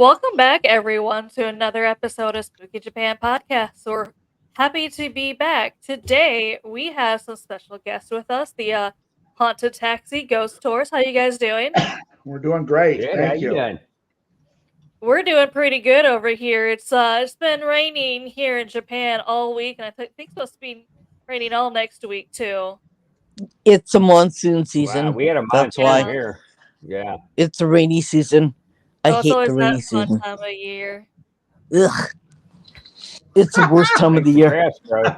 Welcome back, everyone, to another episode of Spooky Japan Podcast. We're happy to be back. Today, we have some special guests with us, the Haunted Taxi Ghost Tours. How you guys doing? We're doing great. Good. How Thank you you. doing? We're doing pretty good over here. It's been raining here in Japan all week, and I think it's supposed to be raining all next week too. It's a monsoon season. Wow, we had a That's monsoon why here. Yeah. it's a rainy season. I So it's hate always the that rainy fun season. time of year. Ugh. It's the worst time of the year. Grass growth.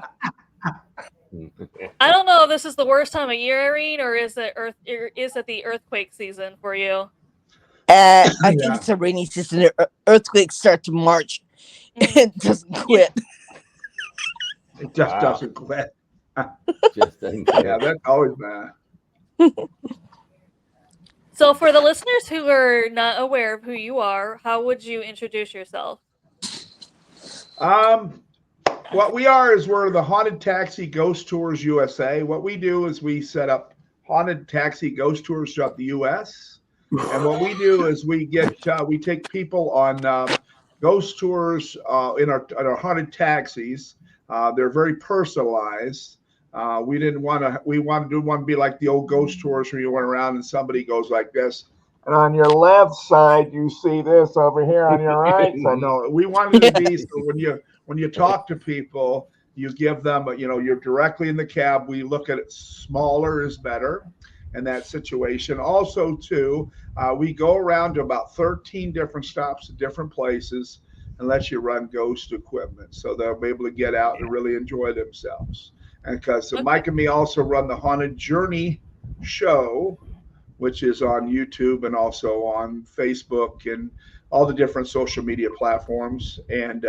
I don't know if this is the worst time of year, Irene, or is it the earthquake season for you? I think Yeah. it's a rainy season. Earthquakes start to March. It doesn't quit. It just Wow. doesn't quit. Just doesn't Yeah, that's always bad. So, for the listeners who are not aware of who you are, how would you introduce yourself? Um, what we are is we're the Haunted Taxi Ghost Tours USA. What we do is we set up haunted taxi ghost tours throughout the U.S. And what we do is we take people on ghost tours in our haunted taxis. They're very personalized. We wanted to be like the old ghost tours where you went around and somebody goes like this. And on your left side, you see this over here. On your right side, no, we wanted it to be so when you talk to people, you give them, you're directly in the cab. We look at it smaller is better in that situation. Also, too, we go around to about 13 different stops at different places and let you run ghost equipment, so they'll be able to get out and really enjoy themselves. And because Mike and me also run the Haunted Journey show, which is on YouTube and also on Facebook and all the different social media platforms. And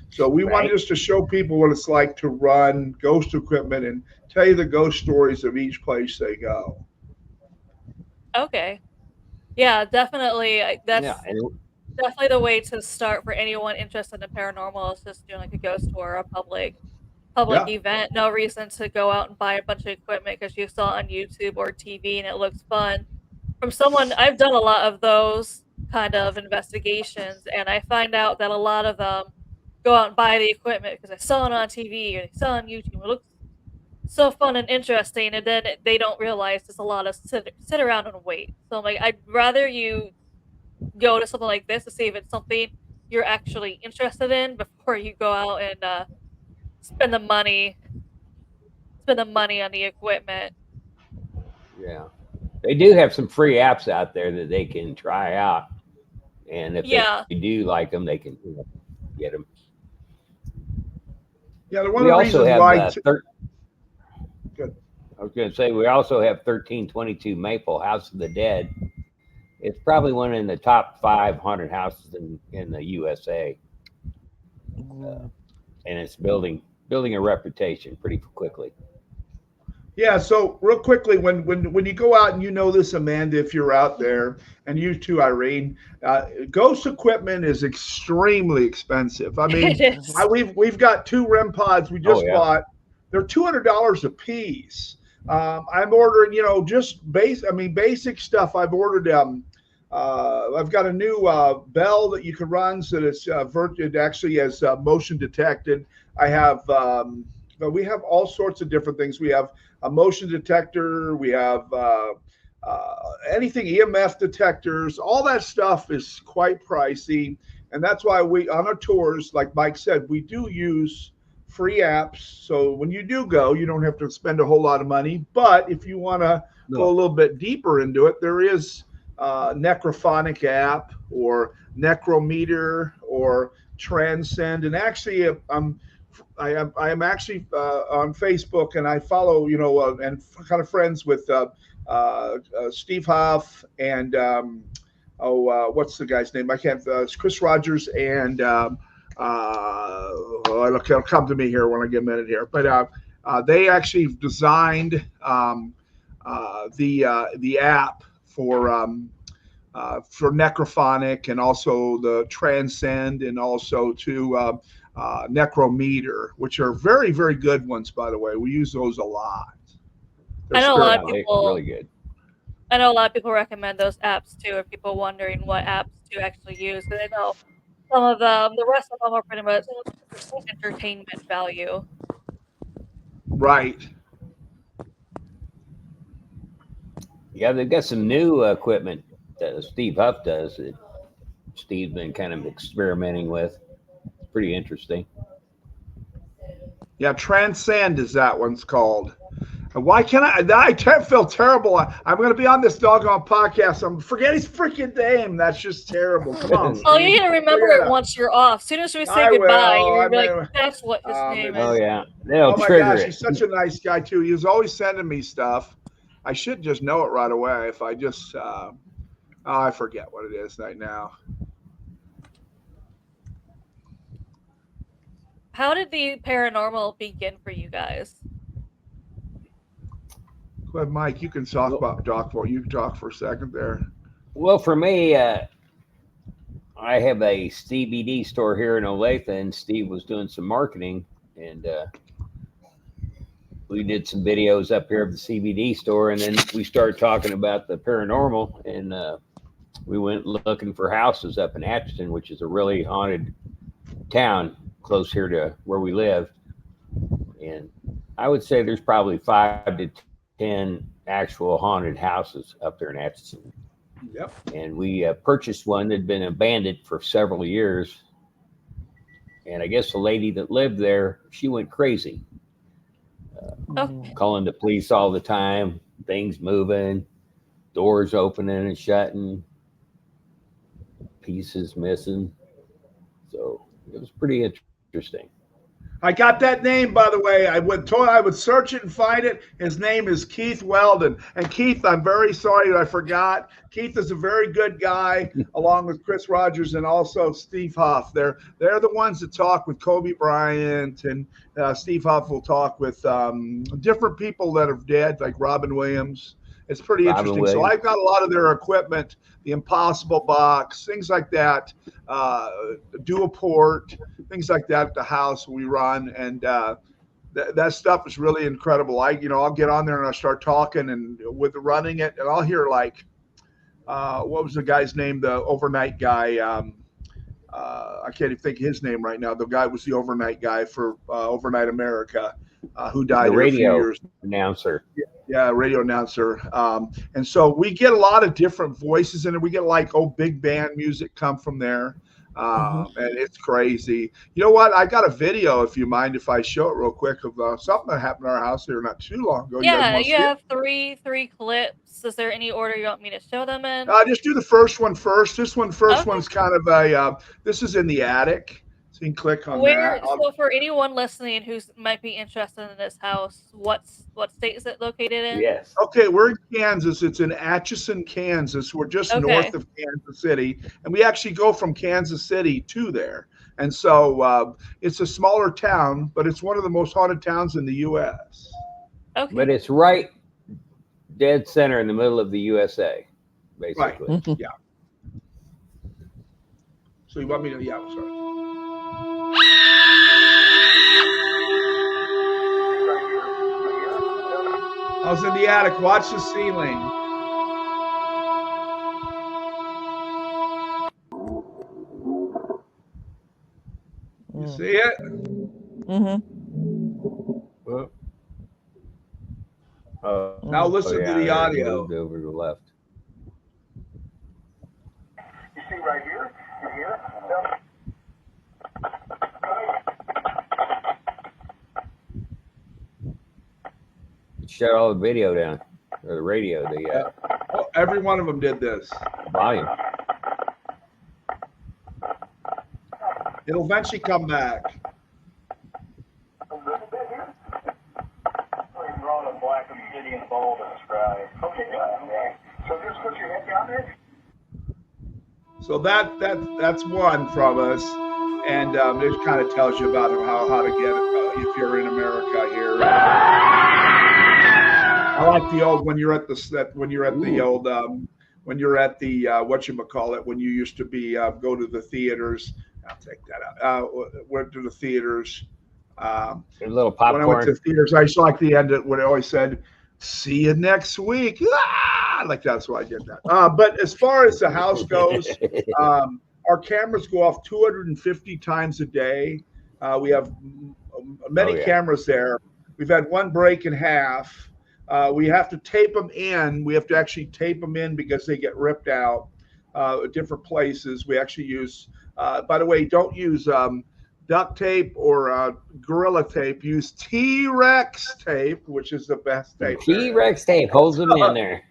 so we wanted just to show people what it's like to run ghost equipment and tell you the ghost stories of each place they go. Okay. Yeah, definitely. That's Yeah. And definitely the way to start for anyone interested in paranormal, is just doing like a ghost tour, a public Yeah. event. No reason to go out and buy a bunch of equipment because you saw it on YouTube or TV and it looks fun. From someone, I've done a lot of those kind of investigations, and I find out that a lot of them go out and buy the equipment because I saw it on TV or they saw it on YouTube. It looks so fun and interesting, and then they don't realize there's a lot of sit around and wait. So I'm like, I'd rather you go to something like this to see if it's something you're actually interested in before you go out and spend the money on the equipment. yeah, they do have some free apps out there that they can try out, and if Yeah. they do like them, they can get them. Yeah, one We of the also reasons have why. Good. I was going to say we also have 1322 Maple House of the Dead. It's probably one in the top 5 haunted houses in the USA, and it's building a reputation pretty quickly. Yeah, so real quickly, when you go out and this, Amanda, if you're out there, and you too, Irene, ghost equipment is extremely expensive. I mean, It is. we've got 2 REM pods we just yeah. bought. They're $200 a piece. I'm ordering, just basic stuff. I've ordered. I've got a new bell that you can run, so that it actually has motion detected. I have. But we have all sorts of different things. We have a motion detector. We have anything EMF detectors. All that stuff is quite pricey, and that's why we on our tours, like Mike said, we do use free apps. So when you do go, you don't have to spend a whole lot of money. But if you want to go a little bit deeper into it, there is Necrophonic app or Necrometer or Transcend, and actually I am actually on Facebook, and I follow, and kind of friends with Steve Huff and what's the guy's name? I can't. It's Chris Rogers and it'll come to me here when I get a minute here. But they actually designed the app for Necrophonic, and also the Transcend, and also to Necrometer, which are very, very good ones, by the way. We use those a lot. I know a lot of They're people. really good. I know a lot of people recommend those apps too. If people wondering what apps to actually use, because I know some of them. The rest of them are pretty much entertainment value. Right. Yeah, they've got some new equipment that Steve Huff does that Steve's been kind of experimenting with. It's pretty interesting. Yeah, Transcend is that one's called. And why can't I feel terrible. I'm going to be on this doggone podcast. I'm forget his freaking name. That's just terrible. Come on. Oh, you're gonna remember Forget it it. once you're off. As soon as we say I goodbye, will. you're I gonna be mean, like, "That's what his name Oh is." yeah, they'll oh my trigger gosh, it. he's such a nice guy too. He was always sending me stuff. I should just know it right away if I just. I forget what it is right now. How did the paranormal begin for you guys? Go ahead, Mike. You can talk about Doc for you. Can talk for a second there. Well, for me, I have a CBD store here in Olathe, and Steve was doing some marketing, and we did some videos up here of the CBD store, and then we started talking about the paranormal, and we went looking for houses up in Atchison, which is a really haunted town close here to where we live. And I would say there's probably 5 to 10 actual haunted houses up there in Atchison. Yep. And we purchased one that had been abandoned for several years. And I guess the lady that lived there, she went crazy, calling the police all the time, things moving, doors opening and shutting, pieces missing. So it was pretty interesting. I got that name, by the way. I would search it and find it. His name is Keith Weldon. And Keith, I'm very sorry that I forgot. Keith is a very good guy, along with Chris Rogers and also Steve Huff. They're the ones that talk with Kobe Bryant, and Steve Huff will talk with different people that are dead, like Robin Williams. It's pretty interesting. So I've got a lot of their equipment, the Impossible Box, things like that, dual port, things like that at the house we run, and that stuff is really incredible. I'll get on there and I'll start talking and with running it, and I'll hear like, what was the guy's name? The overnight guy. I can't even think of his name right now. The guy was the overnight guy for Overnight America, who died The radio a few years. announcer. Yeah, radio announcer. And so we get a lot of different voices in it. We get like big band music come from there. And it's crazy. You know what? I got a video, if you mind if I show it real quick, of something that happened in our house here not too long ago. Yeah, you have three clips. Is there any order you want me to show them in? Just do the first one first. This one's kind of a, this is in the attic. So you can click on that. So for anyone listening who might be interested in this house, what state is it located in? Yes. Okay, we're in Kansas. It's in Atchison, Kansas. We're just north of Kansas City, and we actually go from Kansas City to there. And so it's a smaller town, but it's one of the most haunted towns in the U.S. Okay. But it's right dead center in the middle of the USA, basically. Right. Yeah. So you want me to? Yeah, I'm sorry. I was in the attic. Watch the ceiling. You see it? Now listen to the audio. Moved over to the left. You see right here? You hear it? Shut all the video down, or the radio, the Every one of them did this. volume. It'll eventually come back. A little bit here. We're drawing a black obsidian ball in the sky. Okay, yeah. So just put your head down there. So that's one from us, and it kind of tells you about how to get it if you're in America here. I like the old when you're at the whatchamacallit, when you used to be go to the theaters. I'll take that out. Went to the theaters. A little popcorn. When I went to the theaters, I used to like the end of when it always said, "See you next week." Like that's why I did that. But as far as the house goes, our our cameras go off 250 times a day. We have many cameras there. We've had one break in half. We have to tape them in. We have to actually tape them in because they get ripped out at different places. We actually use, by the way, don't use duct tape or Gorilla tape. Use T-Rex tape, which is the best tape. T-Rex tape holds them in there.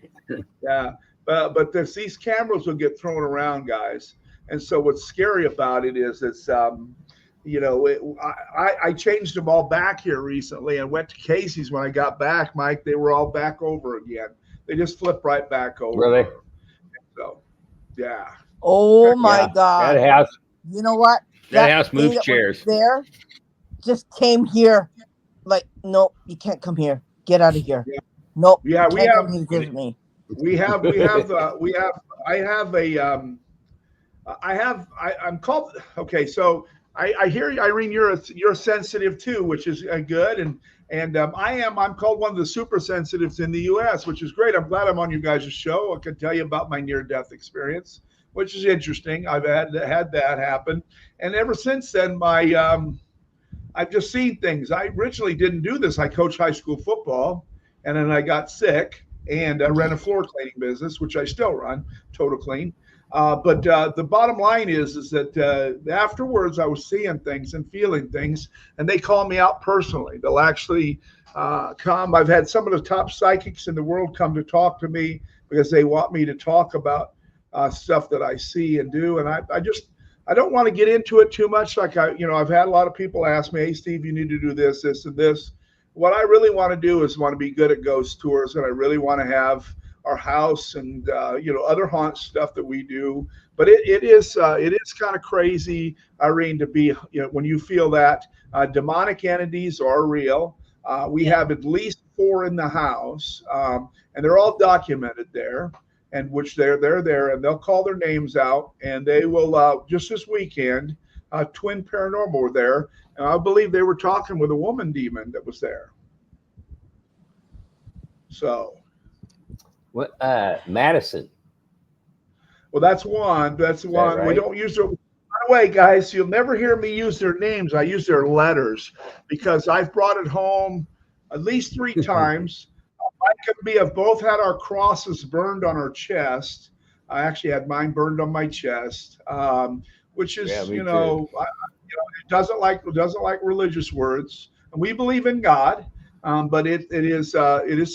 Yeah, but these cameras will get thrown around, guys. And so what's scary about it is it's I changed them all back here recently and went to Casey's when I got back, Mike. They were all back over again. They just flip right back over. Really? So, yeah. Oh my God! That house. You know what? That house moves chairs. There, just came here. Like, nope, you can't come here. Get out of here. Yeah. Nope. Yeah, you can't come here to visit me. I'm called. Okay, so I hear you, Irene. You're sensitive too, which is good, and I'm called one of the super sensitives in the U.S., which is great. I'm glad I'm on you guys' show. I can tell you about my near-death experience, which is interesting. I've had that happen, and ever since then, I've just seen things. I originally didn't do this. I coached high school football, and then I got sick, and I ran a floor cleaning business, which I still run, Total Clean. But the bottom line is that afterwards I was seeing things and feeling things, and they call me out personally. They'll actually come. I've had some of the top psychics in the world come to talk to me because they want me to talk about stuff that I see and do. And I don't want to get into it too much. Like I've had a lot of people ask me, "Hey, Steve, you need to do this, this, and this." What I really want to do is want to be good at ghost tours, and I really want to have our house and other haunt stuff that we do. But it is kind of crazy, Irene, to be when you feel that demonic entities are real. We have at least 4 in the house, and they're all documented there, and which they're there, and they'll call their names out, and they will just this weekend. Twin Paranormal were there, and I believe they were talking with a woman demon that was there. So. What Madison? Well, that's one. That's one. Right? We don't use their. By the way, guys, you'll never hear me use their names. I use their letters because I've brought it home at least 3 times. Mike and me have both had our crosses burned on our chest. I actually had mine burned on my chest, which is it doesn't like religious words, and we believe in God. But it is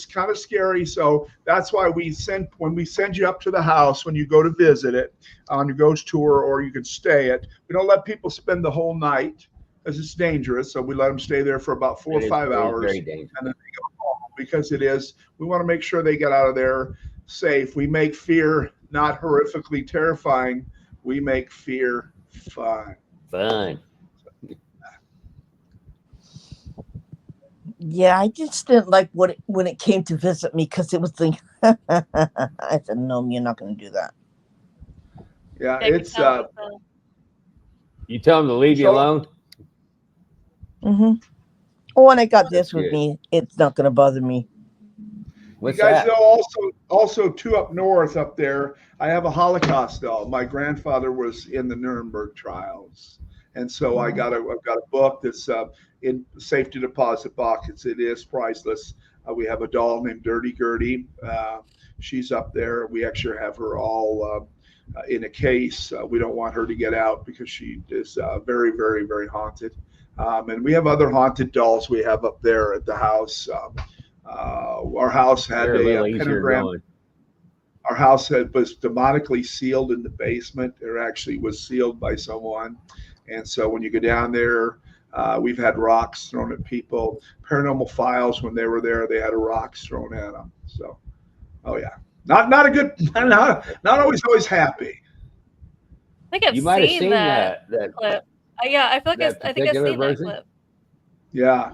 kind of scary. So that's why when we send you up to the house, when you go to visit it on your ghost tour, or you can stay it, we don't let people spend the whole night because it's dangerous. So we let them stay there for about 4 or 5 hours, very dangerous. And then they go home because we want to make sure they get out of there safe. We make fear not horrifically terrifying. We make fear fun. Fun. Yeah, I just didn't like when it came to visit me because it was the. I said, no, you're not going to do that. Yeah, it's. You tell them to leave you alone. Mm-hmm. Oh, and I got this with me. It's not going to bother me. What's you guys that? know also too up north up there, I have a Holocaust doll. My grandfather was in the Nuremberg trials, and so I've got a book that's in safety deposit box. It is priceless. We have a doll named Dirty Gertie. She's up there. We actually have her all in a case. We don't want her to get out because she is very, very, very haunted. And we have other haunted dolls we have up there at the house. Our house had a pentagram. Our house was demonically sealed in the basement. It actually was sealed by someone. And so when you go down there, we've had rocks thrown at people. Paranormal Files, when they were there, they had rocks thrown at them. So, oh yeah, not a good, not always happy. I think I've seen that clip. Yeah, I feel like I think I've seen that clip. Yeah.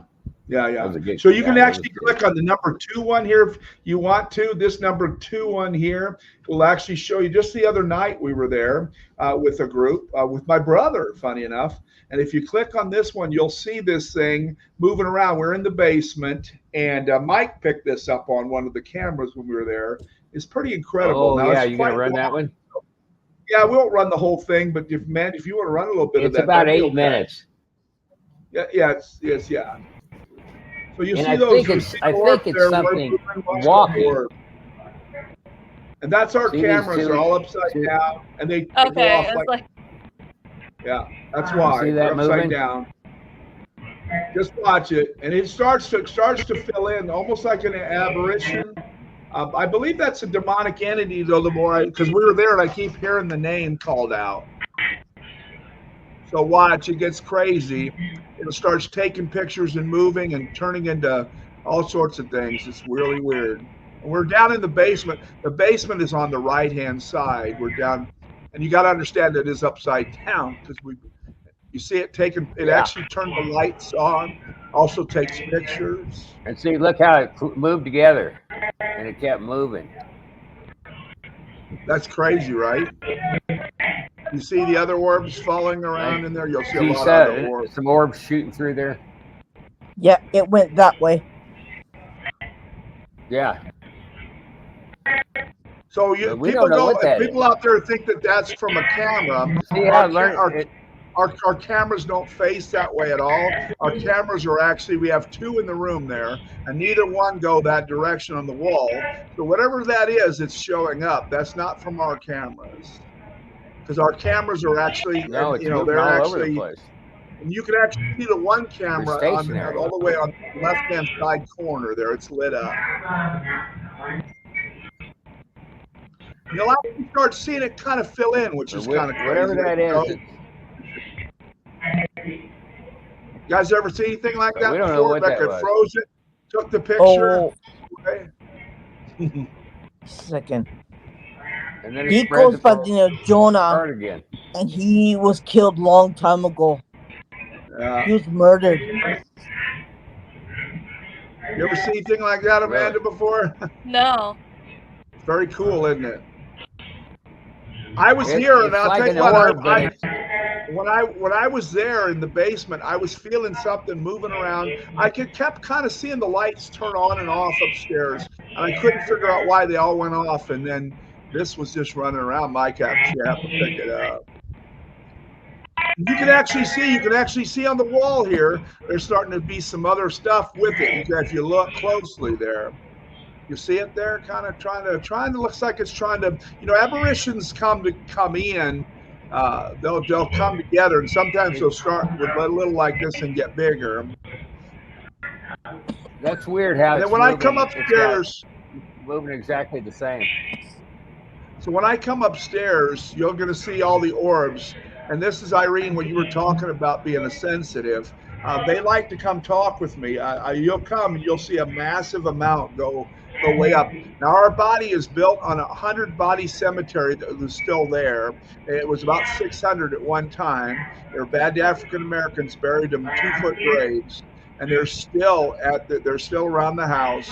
So you can actually click on the number 2 one here if you want to. This number 2 one here will actually show you. Just the other night we were there with a group with my brother, funny enough. And if you click on this one, you'll see this thing moving around. We're in the basement, and Mike picked this up on one of the cameras when we were there. It's pretty incredible. Oh, now, yeah, you gonna run that one? Yeah, we won't run the whole thing, but if you want to run a little bit of It's that, about that'd be 8 okay. minutes. Yeah, yeah, yes, yeah. So you And see I those? think You it's see I orbs think it's there, we're something moving lots of walking. orbs. And that's our See these cameras. They're all upside two- down, and they go Okay, off it's like, yeah. That's You why see they're that upside moving? down. Just watch it, and it starts to fill in almost like an aberration. I believe that's a demonic entity, though. The more because we were there, and I keep hearing the name called out. So watch, it gets crazy. It starts taking pictures and moving and turning into all sorts of things. It's really weird. We're down in the basement. The basement is on the right-hand side. We're down, and you got to understand it is upside down because you see it taking. It Yeah. actually turned the lights on. Also takes pictures. And see, look how it moved together, and it kept moving. That's crazy, right? You see the other orbs falling around in there. You'll see a lot of other orbs. Some orbs shooting through there. Yeah, it went that way. Yeah. So But we people don't know go. what that People is. out there think that that's from a camera. See how it learned it? Our cameras don't face that way at all. Our cameras are actually, we have two in the room there, and neither one go that direction on the wall. So whatever that is, it's showing up. That's not from our cameras, because our cameras are actually, No, it's moving they're all actually, over the place. and you can actually see the one camera stationary. all the way on the left-hand side corner there. It's lit up. You'll actually start seeing it kind of fill in, which is kind of crazy. Whatever that is. You guys ever see anything like that We don't know before? what that Becca was. froze it, took the picture. Oh, second. And then He goes by the name of Jonah, again. and he was killed long time ago. He was murdered. You ever see anything like that, Amanda, before? No. Very cool, isn't it? I was here, and I'll like tell you an what. When I was there in the basement, I was feeling something moving around. I kept kind of seeing the lights turn on and off upstairs, and I couldn't figure out why they all went off. And then this was just running around. Mike actually happened to pick it up. You can actually see on the wall here. There's starting to be some other stuff with it. If you look closely there. You see it there, kind of trying to looks like it's trying to, apparitions come in, they'll come together, and sometimes they'll start with a little like this and get bigger. That's weird how and it's then when moving, I come upstairs, moving exactly the same. So when I come upstairs, you're going to see all the orbs, and this is Irene, what you were talking about being a sensitive. They like to come talk with me. You'll come and you'll see a massive amount go way up. Now our body is built on a 100-body cemetery that was still there. It was about 600 at one time. There were bad African Americans buried in 2-foot graves, and they're still around the house.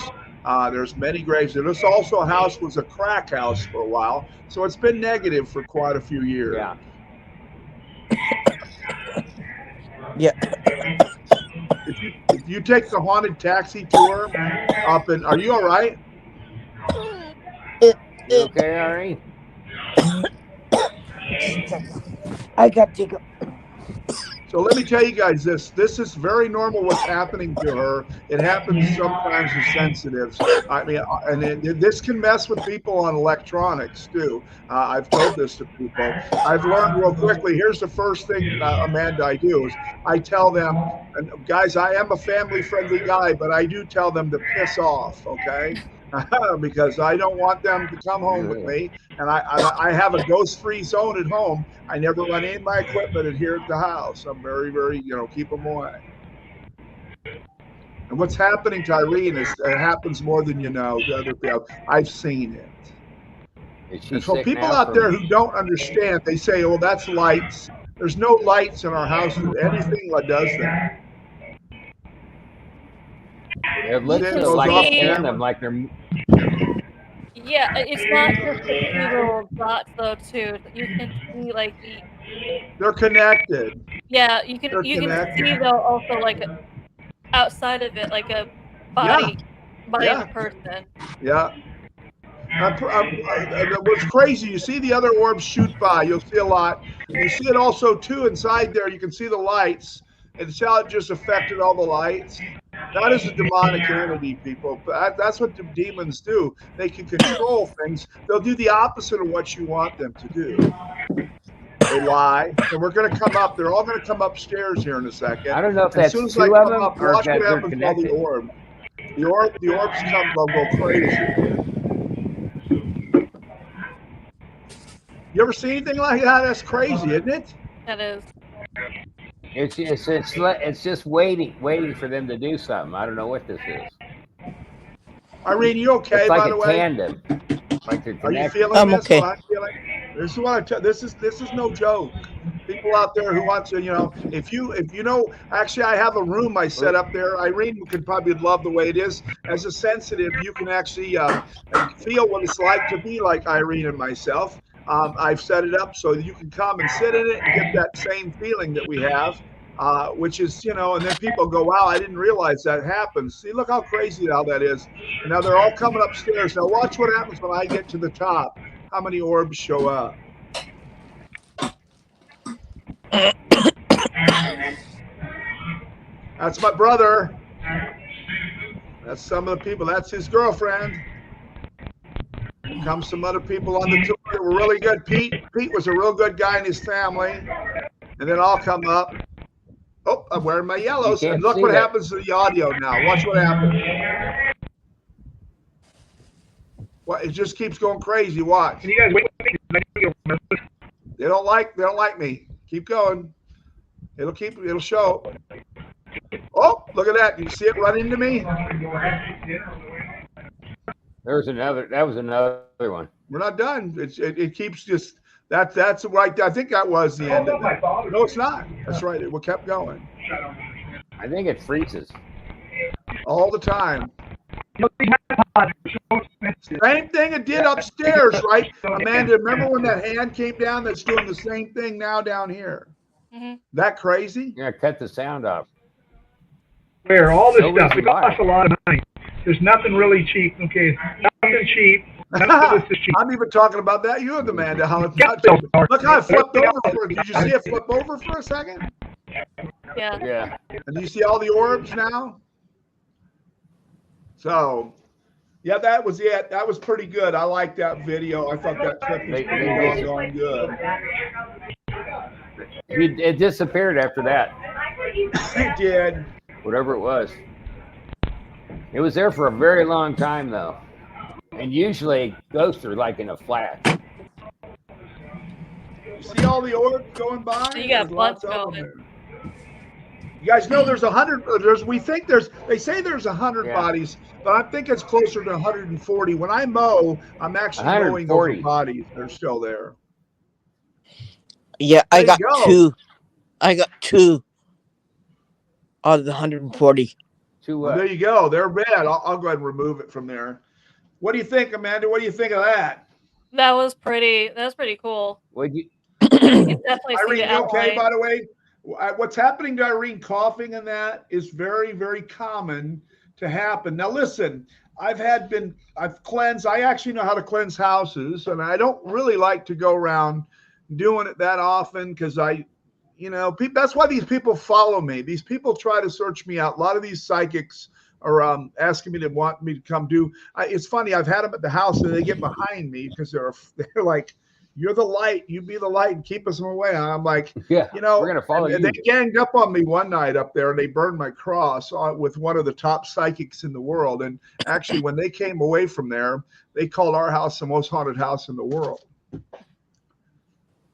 There's many graves. And this also house was a crack house for a while, so it's been negative for quite a few years. Yeah. Yeah. If you take the haunted taxi tour up in, are you all right? You okay, Ari? I got to go. So let me tell you guys this. This is very normal what's happening to her. It happens sometimes to sensitives. I mean, and this can mess with people on electronics too. I've told this to people. I've learned real quickly. Here's the first thing, Amanda, I do is I tell them, and guys, I am a family-friendly guy, but I do tell them to piss off, okay? Because I don't want them to come home with me, and I have a ghost-free zone at home. I never run any of my equipment in here at the house. I'm very, very, keep them away. And what's happening to Irene is it happens more than you know to other people. I've seen it. And so people out there who don't understand, they say, "Oh, that's lights." There's no lights in our house. Anything that does that. It looks like them, like they're. Yeah, it's not just the two little dots though. Too, you can see like they're connected. Yeah, you can see though also like outside of it, like a body of a person. Yeah. What's crazy, you see the other orbs shoot by. You'll see a lot. You see it also, too, inside there. You can see the lights. And see how it just affected all the lights. That is a demonic entity, people. That's what the demons do. They can control things. They'll do the opposite of what you want them to do. They lie. And we're going to come up. They're all going to come upstairs here in a second. I don't know if As that's soon as I two of come them up, or watch if what they're happens to all the connected. orbs. The orbs come, they'll go crazy. You ever see anything like that? That's crazy, isn't it? That is. It's just waiting for them to do something. I don't know what this is. Irene, you okay? It's like by a the way, tandem. Like they're are you connected. feeling I'm this? okay. What I'm feeling? This is what this is no joke. People out there who want to, if you know, actually, I have a room I set up there. Irene could probably love the way it is. As a sensitive, you can actually feel what it's like to be like Irene and myself. I've set it up so that you can come and sit in it and get that same feeling that we have, which is, and then people go, wow, I didn't realize that happens. See, look how crazy how that is. And now they're all coming upstairs. Now watch what happens when I get to the top. How many orbs show up? That's my brother. That's some of the people. That's his girlfriend. Comes some other people on the tour that were really good. Pete was a real good guy in his family. And then I'll come up. Oh, I'm wearing my yellows. And look what happens to the audio now. Watch what happens. Well, it just keeps going crazy. Watch. Can you guys wait? They don't like me. Keep going. It'll show. Oh, look at that. You see it run into me? That was another one. We're not done. It keeps just that's right. I think that was the end of it. No, it's not. That's right. It kept going. I think it freezes. All the time. Same thing it did upstairs, right? Amanda, remember when that hand came down that's doing the same thing now down here? Mm-hmm. That crazy? Yeah, cut the sound off. Where all this No stuff, it reason why. costs a lot of money. There's nothing really cheap, okay? Nothing cheap. None of this is cheap. I'm even talking about that. You and Amanda, how it's not cheap. Look how it flipped over. Did you see it flip over for a second? Yeah. Yeah. And do you see all the orbs now? So, yeah, that was it. That was pretty good. I like that video. I thought that clip was pretty doggone good. It disappeared after that. It did. Whatever it was. It was there for a very long time, though. And usually ghosts are like in a flash. You see all the orbs going by? So you got There's lots bunch of them going. there. You guys know there's 100. They say there's 100 bodies, but I think it's closer to 140. When I mow, I'm actually mowing those bodies. They're still there. Yeah, I got go. two. I got two out of the 140. Well, there you go. They're bad. I'll go ahead and remove it from there. What do you think, Amanda? What do you think of that? That was pretty cool. Would you? You can definitely see Irene, the you okay, outline. by the way? What's happening to Irene coughing and that is very, very common to happen. Now, listen, I've cleansed. I actually know how to cleanse houses, and I don't really like to go around doing it that often because that's why these people follow me. These people try to search me out. A lot of these psychics are asking me to want me to come do. It's funny. I've had them at the house, and they get behind me because they're like, "You're the light. You be the light and keep us away." And I'm like, yeah, we're gonna follow you. They ganged up on me one night up there, and they burned my cross with one of the top psychics in the world. And actually, when they came away from there, they called our house the most haunted house in the world.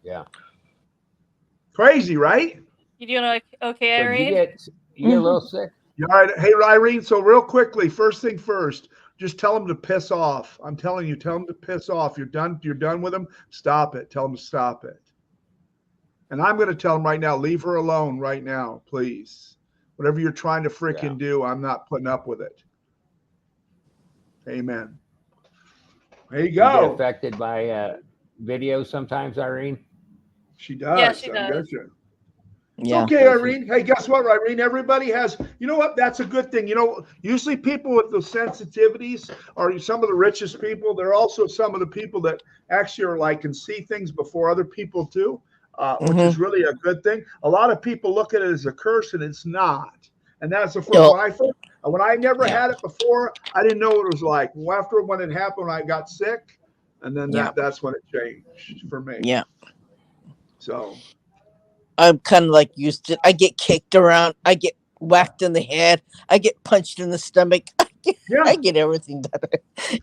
Yeah. Crazy, right? You doing okay, Irene? So you get a little sick? All right. Hey, Irene, so real quickly, first thing first, just tell them to piss off. I'm telling you, tell them to piss off. You're done with them. Stop it. Tell them to stop it. And I'm going to tell them right now, leave her alone right now, please. Whatever you're trying to freaking do, I'm not putting up with it. Amen. There you go. You get affected by video sometimes, Irene? She does. Yeah, she does. It's Yeah. okay, Irene. Hey, guess what, Irene? Everybody has, you know what? That's a good thing. Usually people with the sensitivities are some of the richest people. They're also some of the people that actually are like can see things before other people do, which is really a good thing. A lot of people look at it as a curse, and it's not. And that's the first No. when I never Yeah. had it before, I didn't know what it was like. After when it happened, I got sick, and then Yeah. that's when it changed for me. Yeah. So. I'm kind of like used to it. I get kicked around. I get whacked in the head. I get punched in the stomach. Yeah. I get everything done.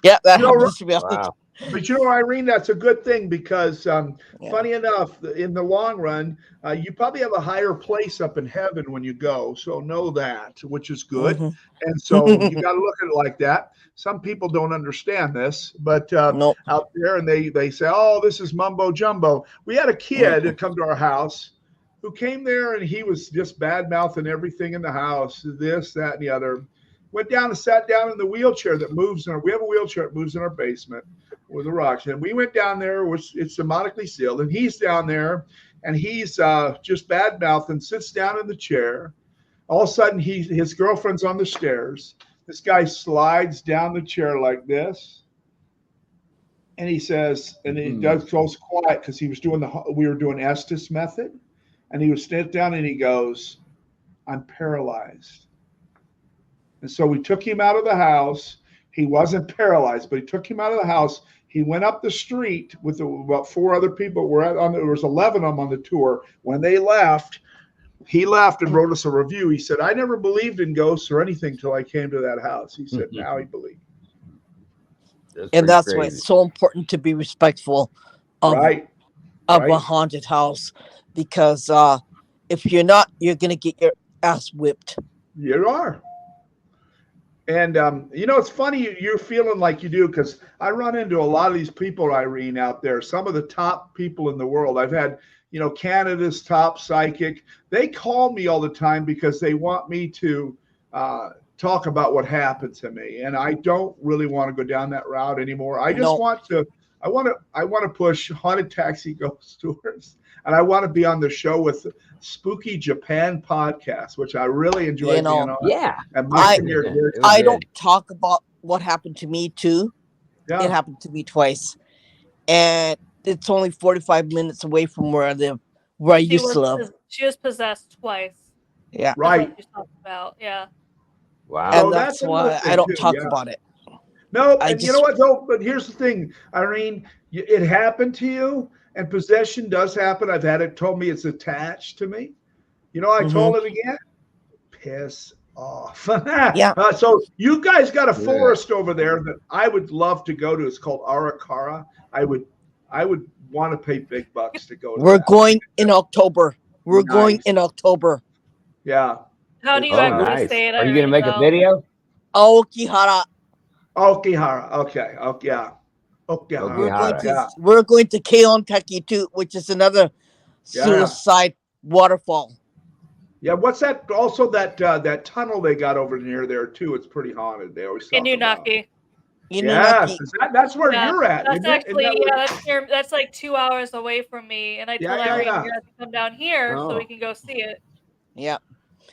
Yeah, that happens to me. Wow. But Irene, that's a good thing because, Yeah. funny enough, in the long run, you probably have a higher place up in heaven when you go. So know that, which is good. Mhm. And so you got to look at it like that. Some people don't understand this, but Nope. out there, and they say, "Oh, this is mumbo jumbo." We had a kid that come to our house who came there, and he was just bad mouthing everything in the house, this, that, and the other. Went down and sat down in the wheelchair that moves we have a wheelchair that moves in our basement with the rocks. And we went down there, which it's demonically sealed, and he's down there, and he's just bad mouthing, sits down in the chair. All of a sudden, his girlfriend's on the stairs. This guy slides down the chair like this, and he says, and he goes quiet because we were doing Estes method, and he would sit down and he goes, "I'm paralyzed." And so we took him out of the house. He wasn't paralyzed, but he took him out of the house. He went up the street with about 4 other people. There was 11 of them on the tour. When they left, he left and wrote us a review. He said, "I never believed in ghosts or anything till I came to that house." He said, now he believes. And that's why it's so important to be respectful of a haunted house, because if you're not, you're gonna get your ass whipped. You are. And it's funny you're feeling like you do, because I run into a lot of these people, Irene, out there. Some of the top people in the world. I've had, Canada's top psychic. They call me all the time because they want me to talk about what happened to me, and I don't really want to go down that route anymore. I just want to. I want to push Haunted Taxi Ghost Tours, and I want to be on the show with Spooky Japan podcast, which I really enjoy being on. Yeah. And I don't talk about what happened to me too. Yeah. It happened to me twice, and it's only 45 minutes away from where I live, where I used to live. She was possessed twice. Yeah. Right. That's what she's talking about. Yeah. Wow. And that's why I don't talk about it. No, and you know what though? But here's the thing, Irene, it happened to you, and possession does happen. I've had it told me it's attached to me. I told it again. Piss off. Yeah. So you guys got a forest over there that I would love to go to. It's called Arikara. I would want to pay big bucks to go to. We're going in October. We're going in October. Yeah. How do you actually say it? Are you going to make a video? Okihara. Okihara. Okay. Okay. Yeah. Okihara. We're going to Keontaki too, which is another suicide waterfall. Yeah, what's that? Also, that tunnel they got over near there too. It's pretty haunted. They always talk about. Yes, that's where you're at. That's actually that's like 2 hours away from me, and I told Irene you have to come down here so we can go see it. Yeah.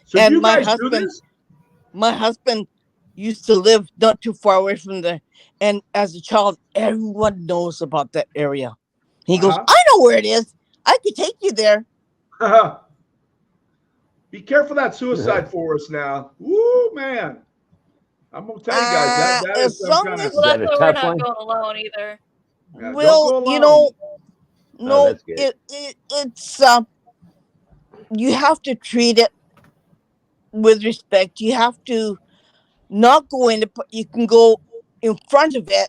So and you my guys do this? My husband used to live not too far away from there, and as a child, everyone knows about that area. He goes, "I know where it is. I could take you there." Be careful that suicide forest now. Woo, man. I'm going to tell you guys that is some kind of... Well, that's why we're not going alone either. Yeah, well, no, it's you have to treat it with respect. You have to not go in it, but you can go in front of it.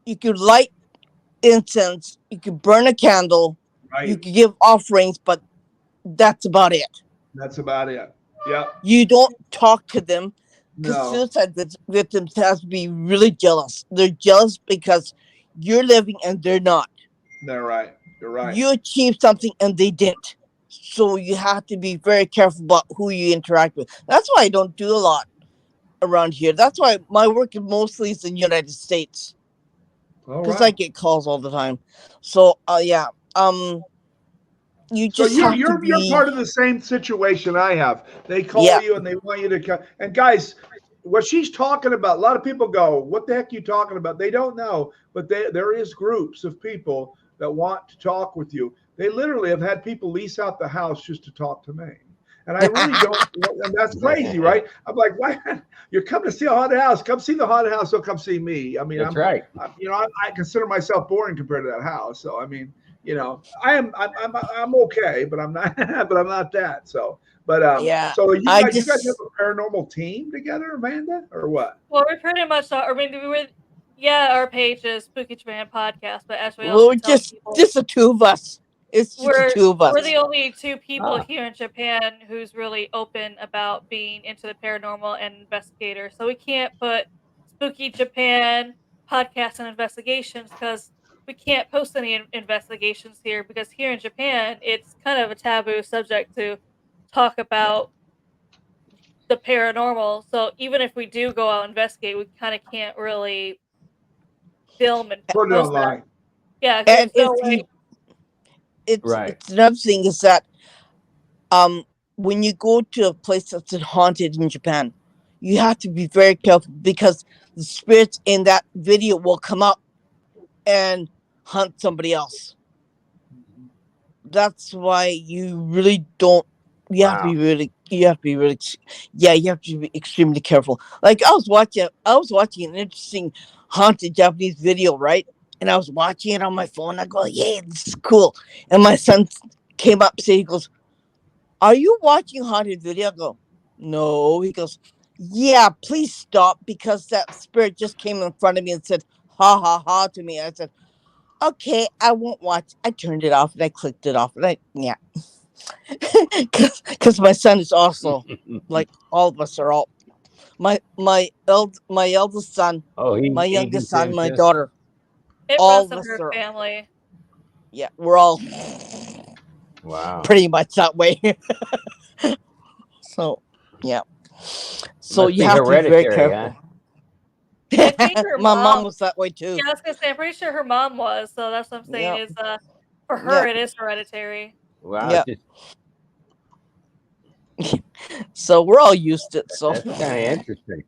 You could light incense. You could burn a candle. Right. You could give offerings, but that's about it. That's about it. Yeah. You don't talk to them, because No. suicide victims have to be really jealous. They're jealous because you're living and they're not. They're right. You're right. You achieved something and they didn't. So you have to be very careful about who you interact with. That's why I don't do a lot around here. That's why my work mostly is in the United States. Because I get calls all the time. So you So just have to you're be. part of the same situation I have. They call Yeah. you and they want you to come. And guys, what she's talking about, a lot of people go, "What the heck are you talking about?" They don't know, but there is groups of people that want to talk with you. They literally have had people lease out the house just to talk to me. And I really don't, and that's crazy, right? I'm like, why? You're coming to see a haunted house. Come see the haunted house. Don't come see me. I mean, That's right. I consider myself boring compared to that house. So I mean, I'm okay, but I'm not but I'm not that. So Yeah. so you I guys have just. a paranormal team together, Amanda, or what? Well, we pretty much are. I mean, our page is Spooky Japan Podcast, but as we Well, also tell people, just the two of us. It's just the two of us. we're the only two people Ah. here in Japan who's really open about being into the paranormal and investigator. So we can't put Spooky Japan Podcast and investigations because we can't post any investigations here because here in Japan it's kind of a taboo subject to talk about the paranormal. So even if we do go out and investigate, we kind of can't really film and Put it post that. online. Yeah, 'cause And it's no if way. you, Right. it's another thing is that when you go to a place that's haunted in Japan, you have to be very careful because the spirits in that video will come up and hunt somebody else. That's why you really don't. You have to be really. You have to be really. Yeah, you have to be extremely careful. Like I was watching an interesting haunted Japanese video, right? And I was watching it on my phone. I go, "Yeah, this is cool." And my son came up, and he goes, "Are you watching haunted video?" I go, "No." He goes, "Yeah, please stop because that spirit just came in front of me and said ha ha ha to me." I said, "Okay, I won't watch." I turned it off and I clicked it off and yeah, because my son is also like all of us are all my eldest son, Oh, my he youngest do son, same my too. daughter, It all runs of in us her are family. we're all Wow. pretty much that way. So yeah, so Must you be have to be very hereditary, huh? careful. I think her My mom mom. was that way too. Yeah, I was gonna say. I'm pretty sure her mom was. So that's what I'm saying. Yep. Is for her Yep. it is hereditary. Wow. Yep. It's So we're all used to it. So that's kind of interesting.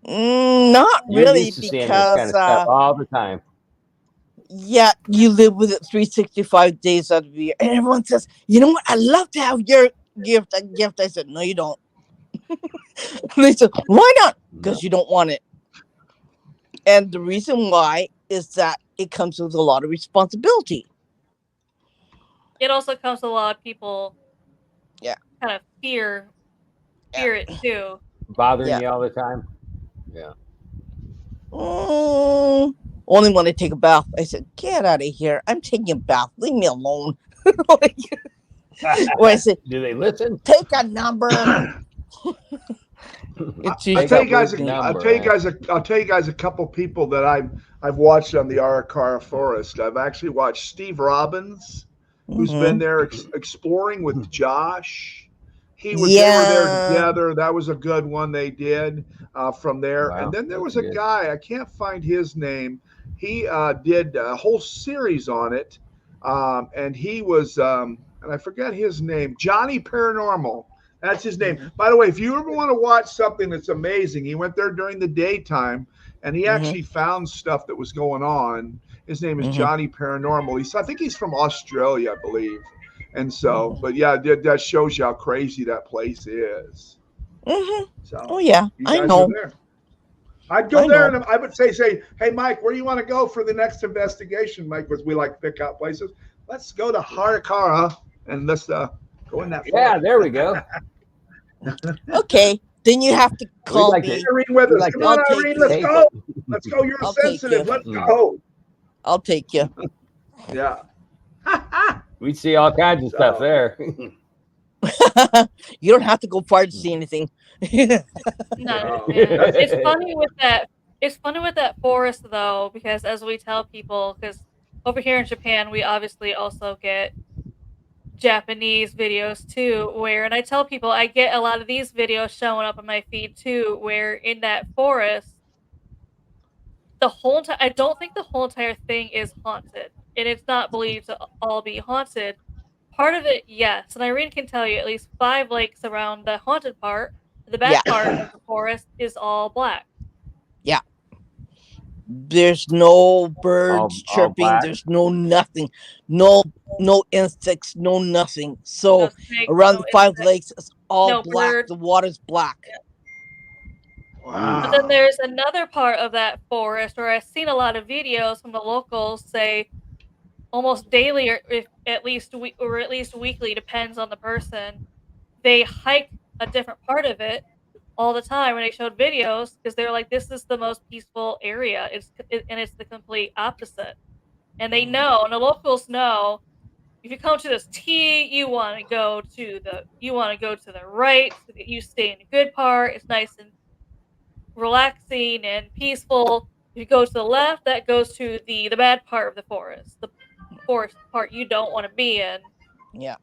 not You're really used to seeing this kind because of stuff all the time. yeah, you live with it 365 days out of the year. And everyone says, "You know what? I love to have your gift." I said, "No, you don't." They said, "Why not?" Because you don't want it. And the reason why is that it comes with a lot of responsibility. It also comes to a lot of people. Yeah. Kind of fear Yeah. it too. Bothering Yeah. you all the time. Yeah. Only when I take a bath. I said, "Get out of here. I'm taking a bath. Leave me alone." Or I said, Do they listen? "Take a number." It's I'll Take tell a you guys. big I'll number. tell you guys. I'll tell you guys a couple people that I've watched on the Arakawa Forest. I've actually watched Steve Robbins, who's been there exploring with Josh. They were there Yeah. together. That was a good one they did from there. Wow, And then there that's was a good. guy, I can't find his name. He did a whole series on it. And he was, and I forget his name, Johnny Paranormal. That's his name. By the way, if you ever want to watch something that's amazing, he went there during the daytime and he actually found stuff that was going on. His name is Johnny Paranormal. I think he's from Australia, I believe. And so, but yeah, that shows you how crazy that place is. So, Oh yeah, you I guys are know. there. I'd go I there know. and I would say, hey, Mike, where do you want to go for the next investigation, Mike? Because we like to pick out places. Let's go to Harakara and let's go in that. Yeah, forest. there we go. Okay, then you have to We call like me. to Irene with we us. like Come to on, I'll take Irene, you. let's tape go. it. Let's go. You're I'll take sensitive. you. Let's go. I'll take you. Yeah. We see all kinds of stuff So, there. You don't have to go far to see anything. No, Oh, yeah. that's It's funny with that. It's funny with that forest though, because as we tell people, because over here in Japan, we obviously also get Japanese videos too, and I tell people I get a lot of these videos showing up on my feed too, where in that forest, I don't think the whole entire thing is haunted, and it's not believed to all be haunted. Part of it, yes, and Irene can tell you at least 5 lakes around the haunted part. The bad Yeah. part of the forest is all black. Yeah. There's no birds all chirping. black. There's no nothing. No insects. No nothing. No So snakes, around no the 5 insects, lakes, it's all no black. birds. The water's black. But then Wow. there's another part of that forest where I've seen a lot of videos from the locals say almost daily or if at least weekly, depends on the person. They hike a different part of it all the time when they showed videos because they're like, this is the most peaceful area. And it's the complete opposite. And they know, and the locals know, if you come to this T, you want to go to the right so that you stay in the good part. It's nice and relaxing and peaceful. If you go to the left, that goes to the bad part of the forest, the forest part you don't want to be in. Yeah.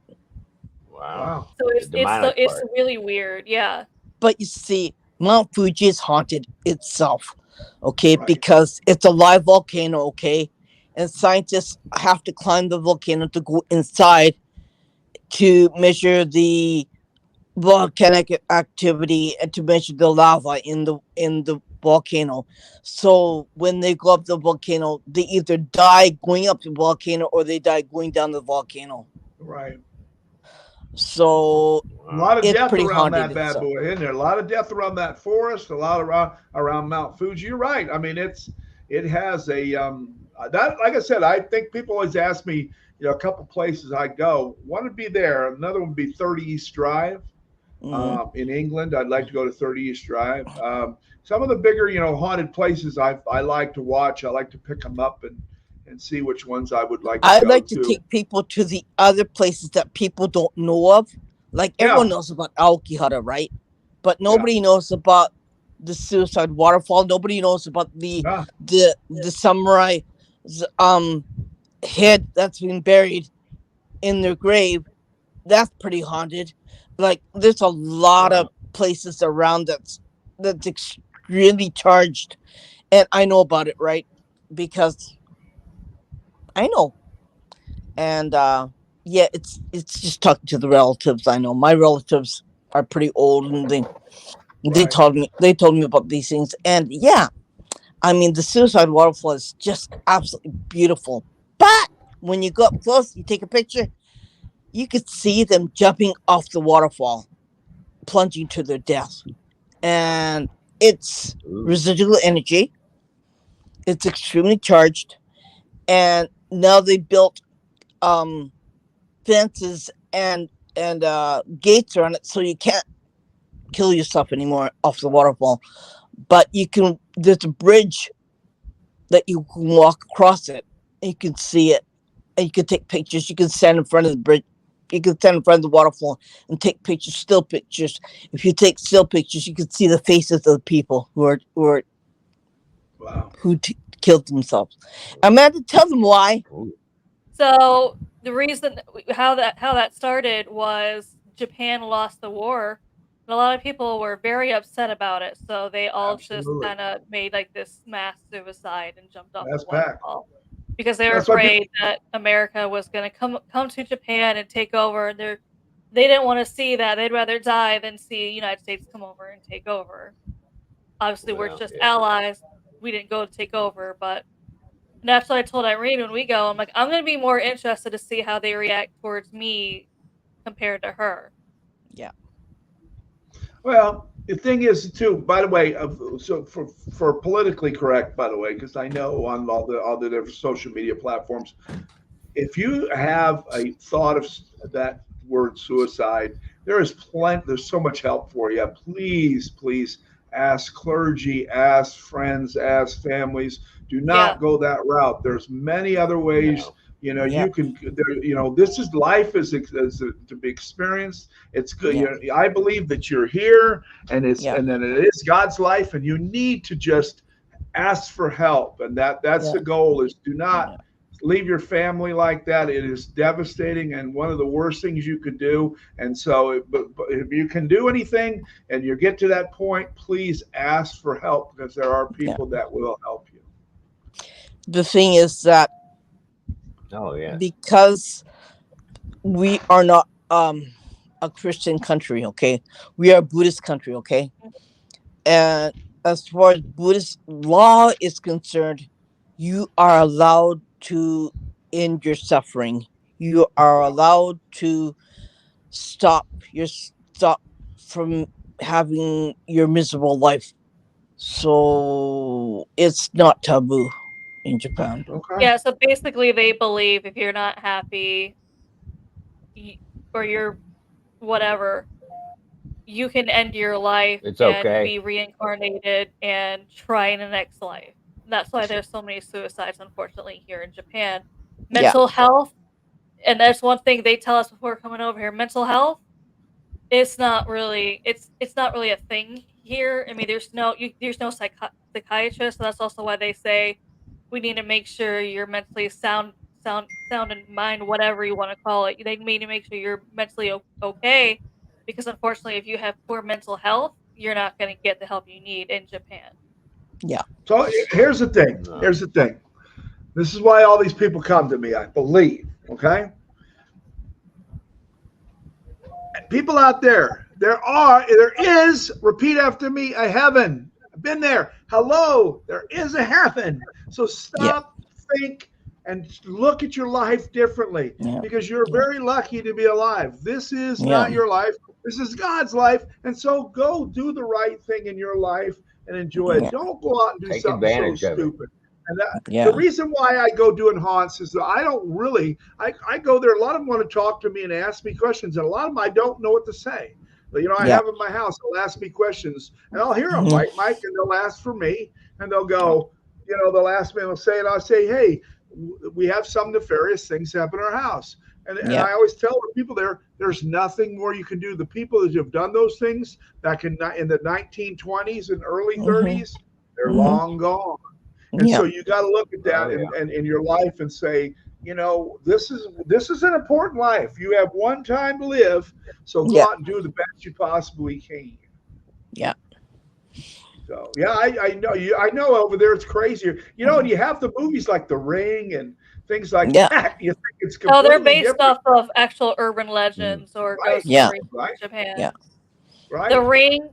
Wow. So The demonic it's part. really weird. Yeah. But you see, Mount Fuji is haunted itself, okay, Right. because it's a live volcano, okay, and scientists have to climb the volcano to go inside to measure the volcanic activity and to measure the lava in the volcano. So when they go up the volcano, they either die going up the volcano or they die going down the volcano. Right. So A lot of it's death pretty around haunted that bad itself. boy, isn't there? A lot of death around that forest, a lot around Mount Fuji. You're right. I mean, it has a that like I said, I think people always ask me, a couple places I go. One would be there, another one would be 30 East Drive. Mhm. In England, I'd like to go to 30 East Drive. Some of the bigger, haunted places I like to watch. I like to pick them up and see which ones I would like to I'd go like to to. take people to the other places that people don't know of. Like everyone Yeah, knows about Aokihara, right? But yeah, nobody knows about the suicide waterfall. Nobody knows about yeah. the samurai's head that's been buried in their grave. That's pretty haunted. Like there's a lot of Wow. places around that's extremely charged, and I know about it, right? Because I know. And yeah, it's just talking to the relatives. I know my relatives are pretty old, and Right. they told me about these things. And yeah, I mean the suicide waterfall is just absolutely beautiful. But when you go up close, you take a picture, you could see them jumping off the waterfall, plunging to their death. And it's Ooh. residual energy. It's extremely charged, and now they built um fences and gates around it so you can't kill yourself anymore off the waterfall, but you can, there's a bridge that you can walk across it and you can see it and you can take pictures. You can stand in front of the bridge, you can stand in front of the waterfall and take pictures, still pictures. If you take still pictures, you can see the faces of the people Wow. killed themselves. Amanda, tell them why. Ooh. So the reason how that started was Japan lost the war, and a lot of people were very upset about it. So they all just Absolutely. kind of made like this mass suicide and jumped off the That's fact. waterfall because they were That's why people. afraid that America was going to come to Japan and take over. And they didn't want to see that. They'd rather die than see the United States come over and take over. Obviously, we're Well, just yeah. allies. We didn't go to take over, but and that's what I told Irene when we go. I'm like, I'm gonna be more interested to see how they react towards me compared to her. Yeah. Well, the thing is, too. By the way, so for politically correct, by the way, because I know on all the different social media platforms, if you have a thought of that word suicide, there is plenty. There's so much help for you. Please, please ask clergy, ask friends, ask families. Do Yeah, not go that route. There's many other ways. No. Yeah. You can. This is life is to be experienced. It's good. Yeah. I believe that you're here, Yeah. and then it is God's life, and you need to just ask for help, and that's Yeah. the goal. Is do Yeah. not leave your family like that. It is devastating and one of the worst things you could do. And so, but if you can do anything and you get to that point, please ask for help because there are Yeah. people that will help you. The thing is that Oh, yeah. because we are not a Christian country, okay? We are a Buddhist country, okay? And as far as Buddhist law is concerned, you are allowed to end your suffering. You are allowed to stop stop from having your miserable life. So it's not taboo in Japan. Okay. Yeah, so basically they believe if you're not happy or you're whatever, you can end your life It's and okay. be reincarnated and try in the next life. That's why there's so many suicides, unfortunately, here in Japan. Yeah. Mental health, and that's one thing they tell us before coming over here. Mental health, it's not really a thing here. I mean, there's no psychiatrist, so that's also why they say we need to make sure you're mentally sound in mind, whatever you want to call it. They need to make sure you're mentally okay, because unfortunately, if you have poor mental health, you're not going to get the help you need in Japan. Yeah. So here's the thing. Here's the thing. This is why all these people come to me, I believe. Okay? People out there, there is, repeat after me, a heaven. I've been there. Hello, there is a heaven. So Yeah. stop, think, and look at your life differently, Yeah. because you're Yeah. very lucky to be alive. This is Yeah. not your life. This is God's life. And so go do the right thing in your life and enjoy it. Yeah. Don't go out and do Take something so advantage of it. stupid. And Yeah. the reason why I go doing haunts is that I don't really, I go there. A lot of them want to talk to me and ask me questions, and a lot of them I don't know what to say. But, I Yeah. have in my house, they'll ask me questions, and I'll hear them, Mhm. right, Mike? And they'll ask for me, and they'll go, they'll ask me, and they'll say, and I'll say, hey, we have some nefarious things happen in our house. And Yeah. I always tell the people there's nothing more you can do. The people that have done those things back in the 1920s and early Mhm. 30s, they're Mhm. long gone. And Yeah. so you got to look at that Oh, yeah. and in your life and say, this is an important life. You have one time to live, so go Yeah. out and do the best you possibly can. Yeah. So yeah, I know you. I know over there it's crazier. And you have the movies like The Ring and things like Yeah. that. You think it's Oh, they're completely based different, off of actual urban Mm. legends or right? ghost Yeah. stories Right? in Japan. Yeah. The Right? Ring,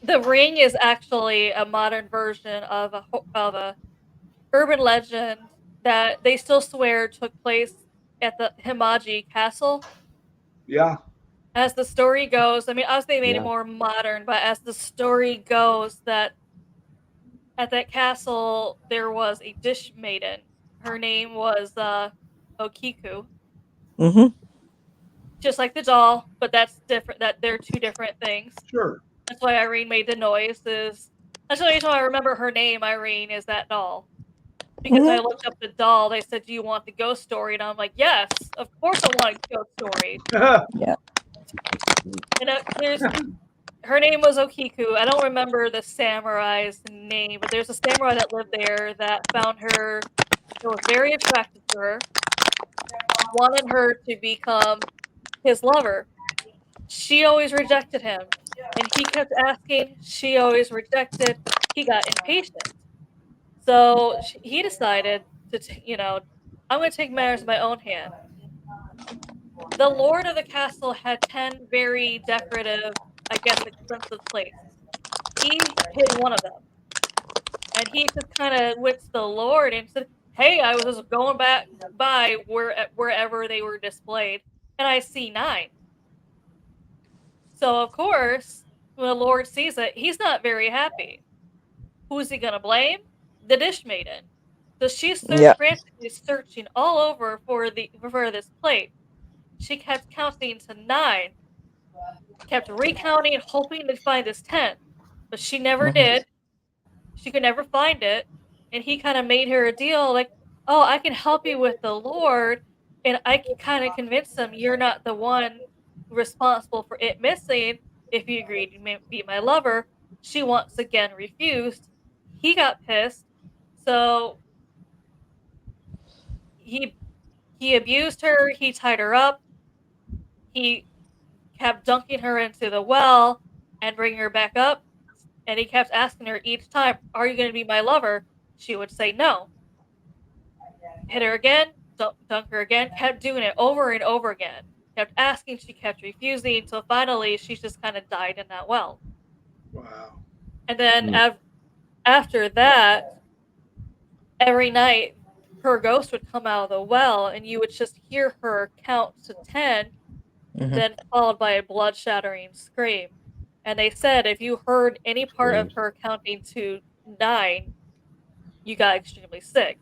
the Ring is actually a modern version of a urban legend that they still swear took place at the Himaji Castle. Yeah. As the story goes, I mean, obviously they made it Yeah. more modern, but as the story goes, that at that castle there was a dish maiden. Her name was Okiku, Mhm. just like the doll, but that's different. That they're two different things. Sure. That's why Irene made the noise. That's the only reason why I remember her name. Irene is that doll. Because I Mhm. looked up the doll, they said, "Do you want the ghost story?" And I'm like, "Yes, of course I want a ghost story." Yeah. And her name was Okiku. I don't remember the samurai's name, but there's a samurai that lived there that found her, that was very attracted to her, wanted her to become his lover. She always rejected him, and he kept asking. She always rejected. He got impatient, so he decided to, I'm going to take matters in my own hand. The lord of the castle had 10 very decorative, I guess, expensive plates. He hid one of them, and he just kind of went to the lord and said, "Hey, I was just going back by wherever they were displayed, and I see 9." So of course, when the lord sees it, he's not very happy. Who's he gonna blame? The dish maiden. So she's Yeah. frantically searching all over for this plate. She kept counting to 9, kept recounting, hoping to find this 10th, but she never Mhm. did. She could never find it, and he kind of made her a deal like, "Oh, I can help you with the Lord, and I can kind of convince him you're not the one responsible for it missing if you agree to be my lover." She once again refused. He got pissed, so he he abused her. He tied her up. He kept dunking her into the well and bringing her back up, and he kept asking her each time, "Are you going to be my lover?" She would say no. Hit her again. dunk her again. Kept doing it over and over again. Kept asking, she kept refusing, until finally she just kind of died in that well. Wow. And then after that, every night her ghost would come out of the well, and you would just hear her count to 10, then followed by a blood-shattering scream. And they said if you heard any part of Screams. her counting to 9, you got extremely sick.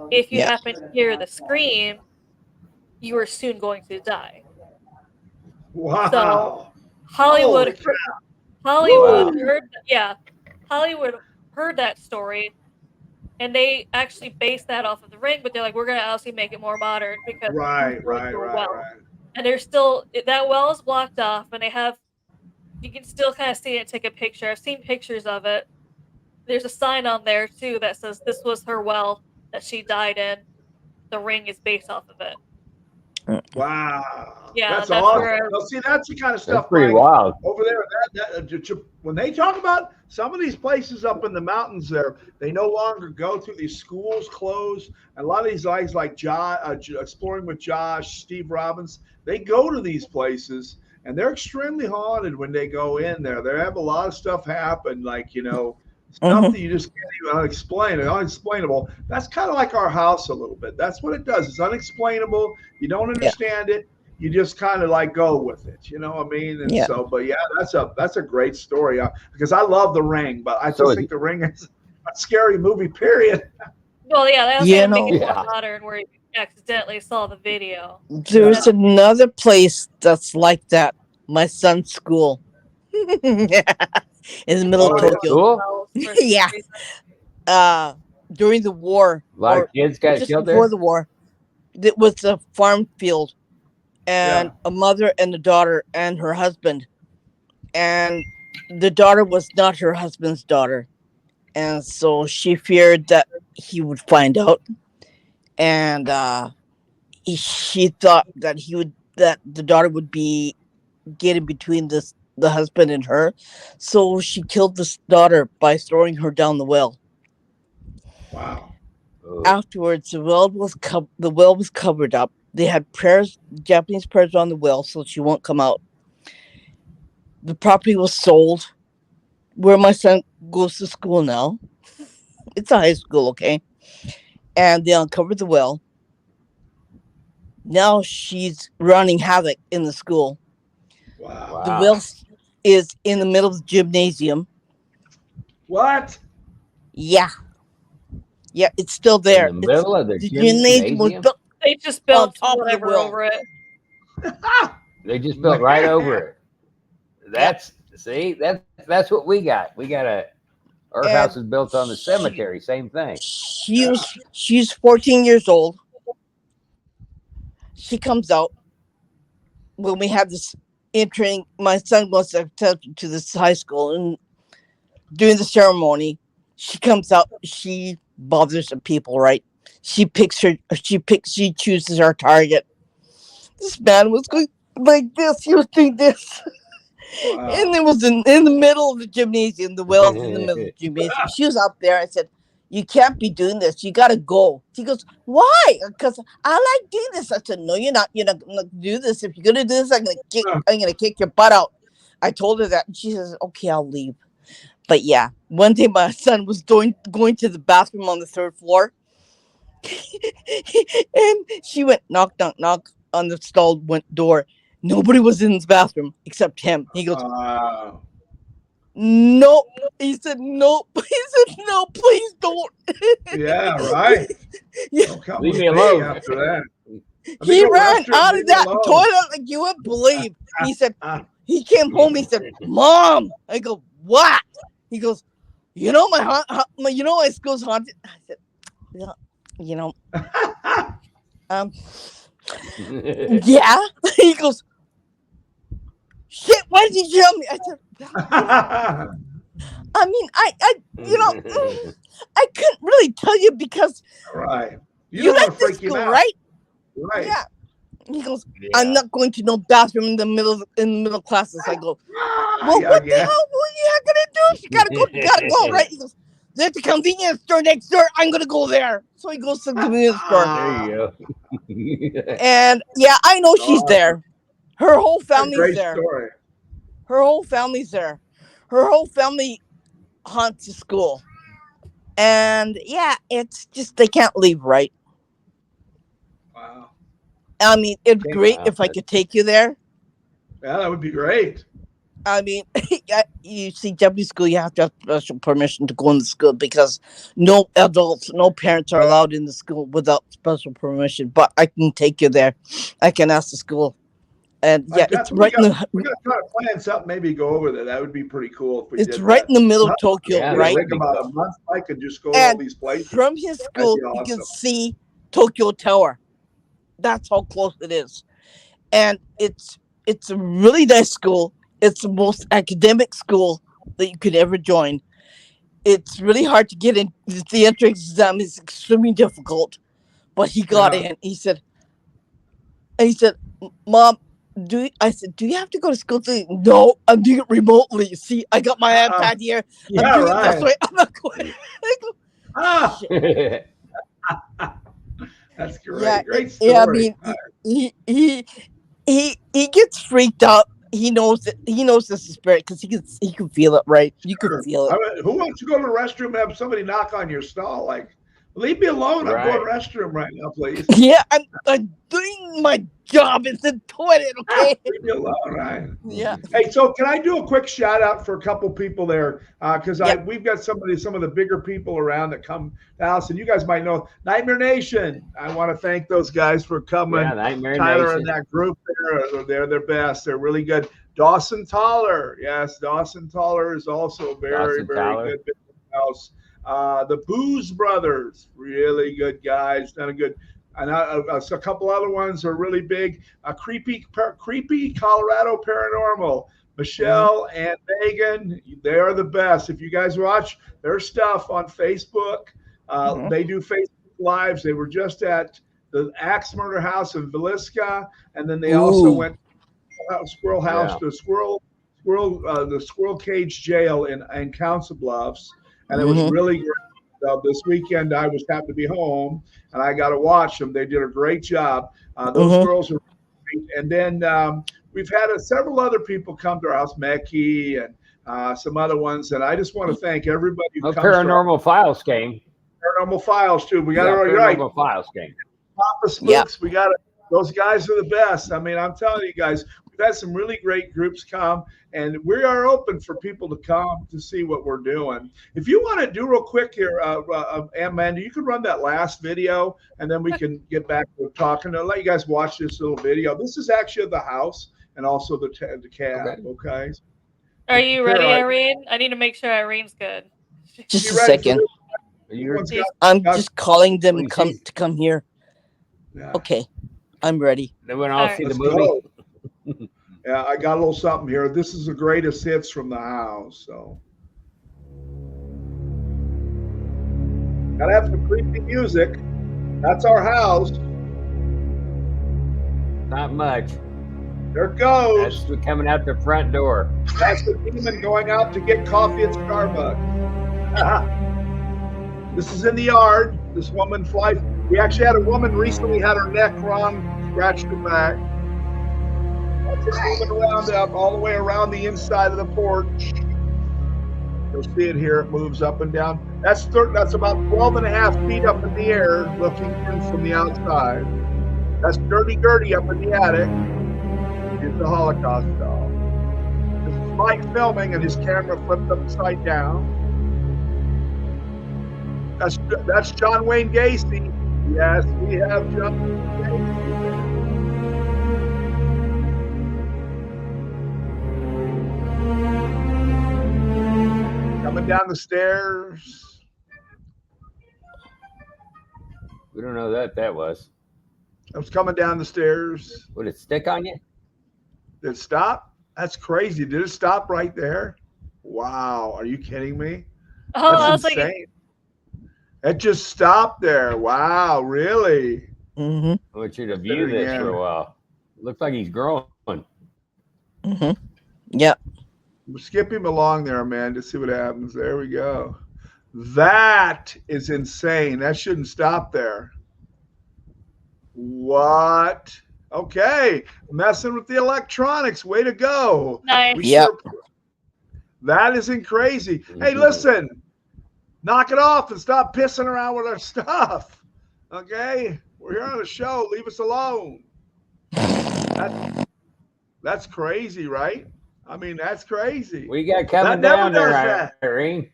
If you Yeah. happen to hear the scream, you were soon going to die. So Wow. Hollywood, Holy heard, cow. Hollywood Woo. heard, yeah, Hollywood heard that story, and they actually based that off of The Ring. But they're like, we're gonna obviously make it more modern because who's Right, going right, to a right, well? right. And there's still that well is blocked off, and you can still kind of see it and take a picture. I've seen pictures of it. There's a sign on there too that says this was her well that she died in. The Ring is based off of it. Wow. Yeah, That's and that's awesome. where Well, see, that's the kind of That's stuff, pretty Mike, wild. over there. When they talk about some of these places up in the mountains there, they no longer go through these schools closed. And a lot of these guys like Exploring with Josh, Steve Robbins, they go to these places and they're extremely haunted when they go in there. They have a lot of stuff happen, like, stuff that you just can't even explain. Unexplainable. That's kind of like our house a little bit. That's what it does. It's unexplainable. You don't understand it. You just kind of like go with it. You know what I mean? And Yeah. so, but yeah, that's a great story because I love The Ring, but I So just think The Ring is a scary movie. Period. well, yeah, they You also make it know, more Yeah. modern where you accidentally saw the video. there's another place that's like that. My son's school. In the middle of Oh, yeah. Tokyo. Wells for some Yeah. reason. During the war, A lot or of kids got just killed before there. the war, it was a farm field, and Yeah. a mother and a daughter and her husband, and the daughter was not her husband's daughter, and so she feared that he would find out, and she thought that that the daughter would be getting between the husband and her, so she killed this daughter by throwing her down the well. Wow. Oh, Afterwards, the well was covered up. They had prayers, Japanese prayers on the well, so she won't come out. The property was sold, where my son goes to school now. It's a high school, okay? And they uncovered the well. Now she's running havoc in the school. Wow. The wow. well is in the middle of the gymnasium. What? Yeah. Yeah, it's still there. In the middle of the The gymnasium was gymnasium? built They just on built top of the whatever well. over it. They just built right over it. That's that's what we got. We got our And house is built on the cemetery. Same thing. She's 14 years old. She comes out when we have this entering. My son was accepted to this high school, and during the ceremony, she comes out. She bothers the people, right? She chooses her target. This man was going like this. He was doing this. Wow. And it was in the middle of the gymnasium. The well's in the middle of the gymnasium. She was up there. I said, "You can't be doing this. You gotta go." She goes, "Why?" Because I like doing this. I said, "No, you're not. You're not gonna do this. If you're gonna do this, I'm gonna kick your butt out." I told her that, and she says, "Okay, I'll leave." But yeah, one day my son was going to the bathroom on the 3rd floor, and she went knock, knock, knock on the stall door. Nobody was in his bathroom except him. He goes, "Nope." He said, "Nope." He said, "No, please don't." Yeah, right. Yeah. Don't come Leave with me alone. after that. He ran out of Leave me that alone. toilet like you wouldn't believe. He said, he came home. He said, "Mom." I go, "What?" He goes, "You know my school's haunted." I said, "Yeah, you know, yeah." He goes, "Shit, why did you tell me?" I said, "I mean, I couldn't really tell you because Right. You you don't like want to this freak him school, out. right?" Right. Yeah. He goes, "I'm not going to no bathroom in the middle classes." I go, "Well, Yeah, what the yeah. hell? What are you gonna do? You gotta go, right?" He goes, there's the convenience store next door. I'm gonna go there. So he goes to the convenience store. There you go. And yeah, I know she's there. Her whole family's Great there. story. Her whole family's there. Her whole family haunts the school. And yeah, it's just they can't leave, right? Wow. I mean, it'd be great if I could take you there. Yeah, that would be great. I mean, you see, W school, you have to have special permission to go in the school because no adults, no parents are allowed in the school without special permission. But I can take you there. I can ask the school. And yeah, it's right in the. We're gonna try to plan something. Maybe go over there. That would be pretty cool if we It's did right that. in the middle of Tokyo, Yeah, right? Think about a month. I could just go to all And these places. from his school, you can see Tokyo Tower. That's how close it is. And it's a really nice school. It's the most academic school that you could ever join. It's really hard to get in. The entrance exam is extremely difficult, but he got in. He said, "Mom, I said, do you have to go to school today?" "No, I'm doing it remotely. See, I got my iPad here. I'm doing it this way. I'm not going." That's great. Yeah, great story. Yeah, I mean, he gets freaked out. He knows it. He knows this is spirit because he can feel it, right? You can feel it. Who wants to go to the restroom and have somebody knock on your stall? Like, leave me alone. I'm going to the restroom right now, please. Yeah, I'm doing my job. It's the toilet, okay? Leave me alone, right? Yeah. Hey, so can I do a quick shout out for a couple people there? Because we've got some of the bigger people around that come to the house, and you guys might know Nightmare Nation. I want to thank those guys for coming. Yeah, Nightmare Tyler Nation. and that group they're their best. They're really good. Dawson Toller, yes, Dawson Toller is also very good house. The Booze Brothers, really good guys, done a good. And a couple other ones are really big. Creepy Colorado Paranormal. Michelle and Megan, they are the best. If you guys watch their stuff on Facebook, they do Facebook Lives. They were just at the Axe Murder House in Villisca, and then they also went to Squirrel House, the Squirrel Cage Jail in Council Bluffs, and it was really great. This weekend, I was happy to be home, and I got to watch them. They did a great job. Those girls are great. And then we've had several other people come to our house, Mecky and some other ones. And I just want to thank everybody who comes Paranormal Files game. Paranormal Files, too. We got it Paranormal Files game. Papa Spooks, we got it. Those guys are the best. I mean, I'm telling you guys, we've had some really great groups come, and we are open for people to come to see what we're doing. If you want to do real quick here, Amanda, you can run that last video, and then we can get back to talking. I'll let you guys watch this little video. This is actually the house and also the cab, okay? Are you ready, Irene? I need to make sure Irene's good. Just a second. I'm just calling them to come here. Yeah. Okay, I'm ready. Then we'll all see the movie. Yeah, I got a little something here. This is the greatest hits from the house. So, gotta have some creepy music. That's our house. Not much. There it goes. That's coming out the front door. That's the demon going out to get coffee at Starbucks. This is in the yard. This woman flies. We actually had a woman recently had her neck wrong, scratched her back. That's moving around all the way around the inside of the porch. You'll see it here. It moves up and down. That's about 12 and a half feet up in the air, looking in from the outside. That's Dirty Gertie up in the attic. Here's the Holocaust doll. This is Mike filming, and his camera flipped upside down. That's John Wayne Gacy. Yes, we have John Wayne Gacy. Coming down the stairs. We don't know what that was. I was coming down the stairs. Would it stick on you? Did it stop? That's crazy. Did it stop right there? Wow. Are you kidding me? Oh, that's insane. It just stopped there. Wow, really? Mm-hmm. I want you to view this for a while. Looks like he's growing. Mm-hmm. Yep. Skip him along there, man, to see what happens. There we go. That is insane. That shouldn't stop there. What? Okay. Messing with the electronics. Way to go. Nice. That isn't crazy. Hey, listen. Knock it off and stop pissing around with our stuff. Okay? We're here on a show. Leave us alone. That's crazy, right? I mean, that's crazy. We got coming down there, Irene.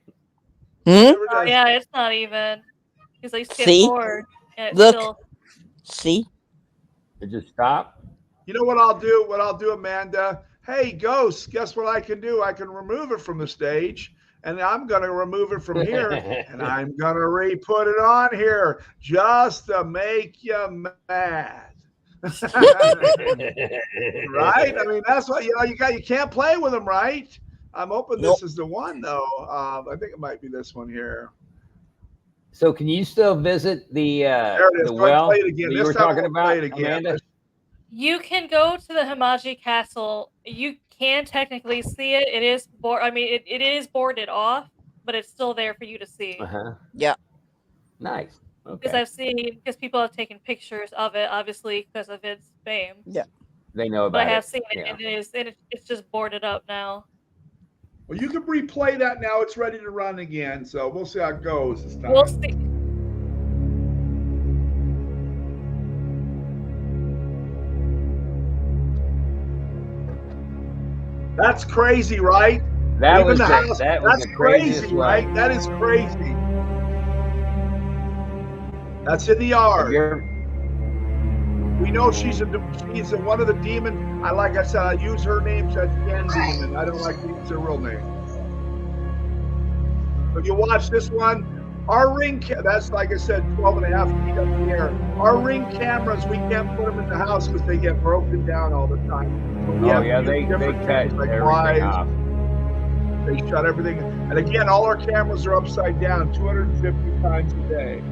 Oh, yeah, it's not even. Because I used to get bored. And it's still... See? It just stopped? You know what I'll do? What I'll do, Amanda? Hey, Ghost, guess what I can do? I can remove it from the stage, and I'm going to remove it from here, and I'm going to re-put it on here just to make you mad. Right? I mean, that's what you can't play with them, right? I'm hoping this is the one, though. I think it might be this one here. So can you still visit the well play it again. you were talking about, Amanda? You can go to the Hamaji Castle. You can technically see it. It is it is boarded off, but it's still there for you to see. Yeah. Nice. Because because people have taken pictures of it, obviously, because of its fame. Yeah. They know about it. But I have seen it, yeah. and it's just boarded up now. Well, you can replay that now. It's ready to run again, so we'll see how it goes this time. We'll see. That's crazy, right? That was that's crazy, right? That is crazy. That's in the yard. We know she's one of the demons. Like I said, I use her name, so it's Demon. I don't like to use her real name. But you watch this one. Our ring, that's like I said, 12 and a half feet up in the air. Our ring cameras, we can't put them in the house because they get broken down all the time. So they cut everything off. They shut everything. And again, all our cameras are upside down 250 times a day.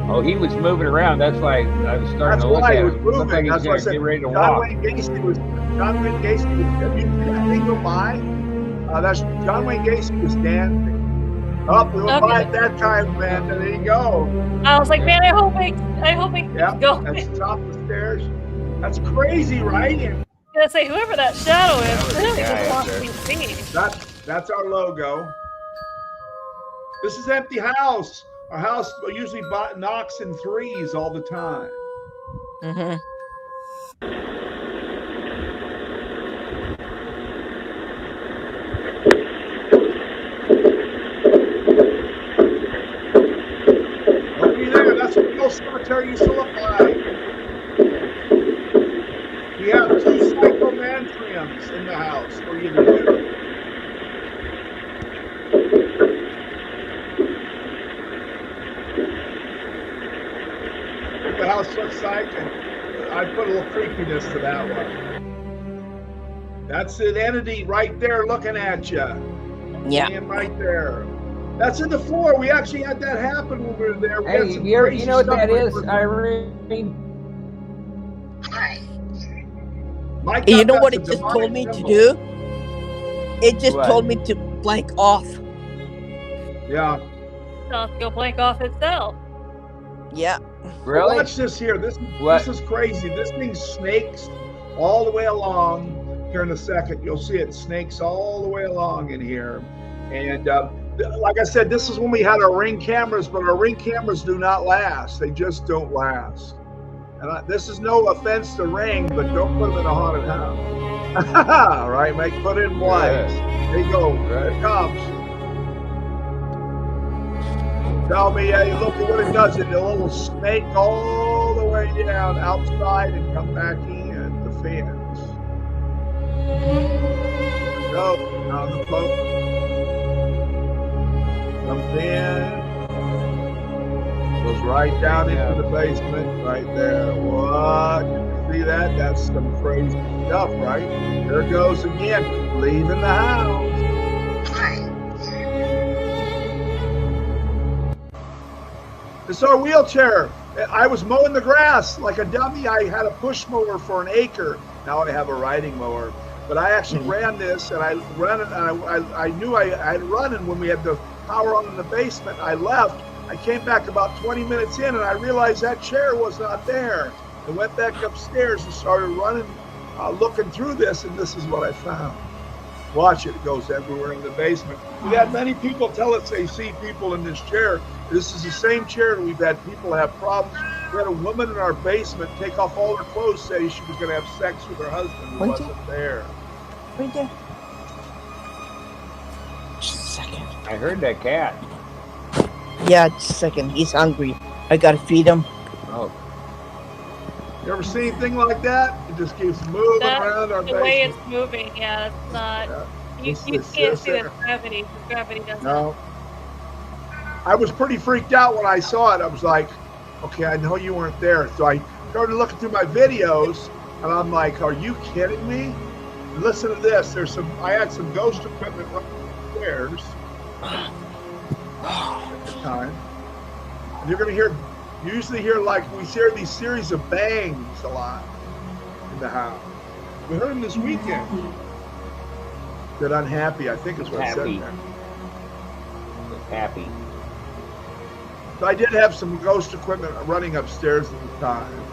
Oh, he was moving around. That's why I was starting to look at him. That's why he was moving. That's why I said get ready to John walk. Wayne Gacy was. Have you seen that thing go by? That's John Wayne Gacy was dancing. Oh, we went by at that time, man. There you go. I was like, man, I hope it keeps going. That's the top of the stairs. That's crazy, right? I was gonna say, whoever that shadow is, really just wants to be seen. That's our logo. This is empty house. Our house usually knocks in threes all the time. Mm-hmm. Nobody there. That's what the old cemetery used to look like. We have 2 psychomantriums in the house for you to do. The house looks like, and I put a little creepiness to that one. That's an entity right there looking at you. Yeah. Him right there. That's in the floor. We actually had that happen when we were there. We Hey, you know what that is, Irene? You know what it just told me to do? It just told me to blank off. Yeah. It'll go blank off itself. Yeah. Really? Watch this here. This is crazy. This thing snakes all the way along. Here in a second, you'll see it snakes all the way along in here. And like I said, this is when we had our Ring cameras, but our Ring cameras do not last. They just don't last. And this is no offense to Ring, but don't put them in a haunted house. All right, put it in white. There you go. There it comes. Tell me, look at what it does. It a little snake all the way down outside and come back in the fence. Go on the boat. Comes in. Goes right down into the basement, right there. What? Did you see that? That's some crazy stuff, right? There it goes again, leaving the house. It's our wheelchair. I was mowing the grass like a dummy. I had a push mower for an acre. Now I have a riding mower. But I actually ran this, and I ran it, and I knew I had run, and when we had the power on in the basement, I left. I came back about 20 minutes in, and I realized that chair was not there. I went back upstairs and started running, looking through this, and this is what I found. Watch it. It goes everywhere in the basement. We've had many people tell us they see people in this chair. This is the same chair that we've had people have problems. We had a woman in our basement take off all her clothes, say she was going to have sex with her husband who wasn't there. Right there. Just a second. I heard that cat. Yeah, just a second. He's hungry. I gotta feed him. Oh, You ever see anything like that? It just keeps moving around our The way basement. it's moving, yeah, it's not. Yeah. You can't see the gravity. The gravity doesn't. No. I was pretty freaked out when I saw it. I was like, okay, I know you weren't there. So I started looking through my videos, and I'm like, are you kidding me? Listen to this. I had some ghost equipment running upstairs at the time. And you're going to usually hear like, we hear these series of bangs a lot in the house. We heard them this weekend. That unhappy, I think is what I said there. happy. So I did have some ghost equipment running upstairs at the time.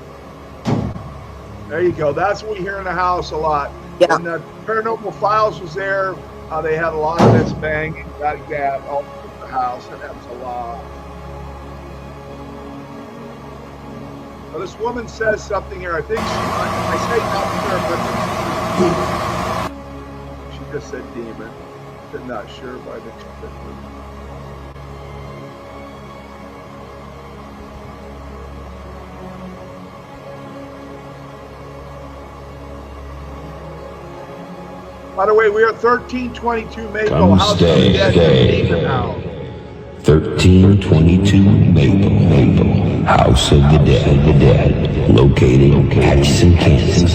There you go. That's what we hear in the house a lot. Yeah. When the Paranormal Files was there, they had a lot of this banging like that all over the house, and that was a lot. Well, this woman says something here. I think I say not sure, but she just said demon. I'm not sure, but I think she said demon. By the way, we are 1322 Maple Come House stay, of the Dead, stay. Demon House. 1322 Maple, House of the Dead, located in Atchison, Kansas.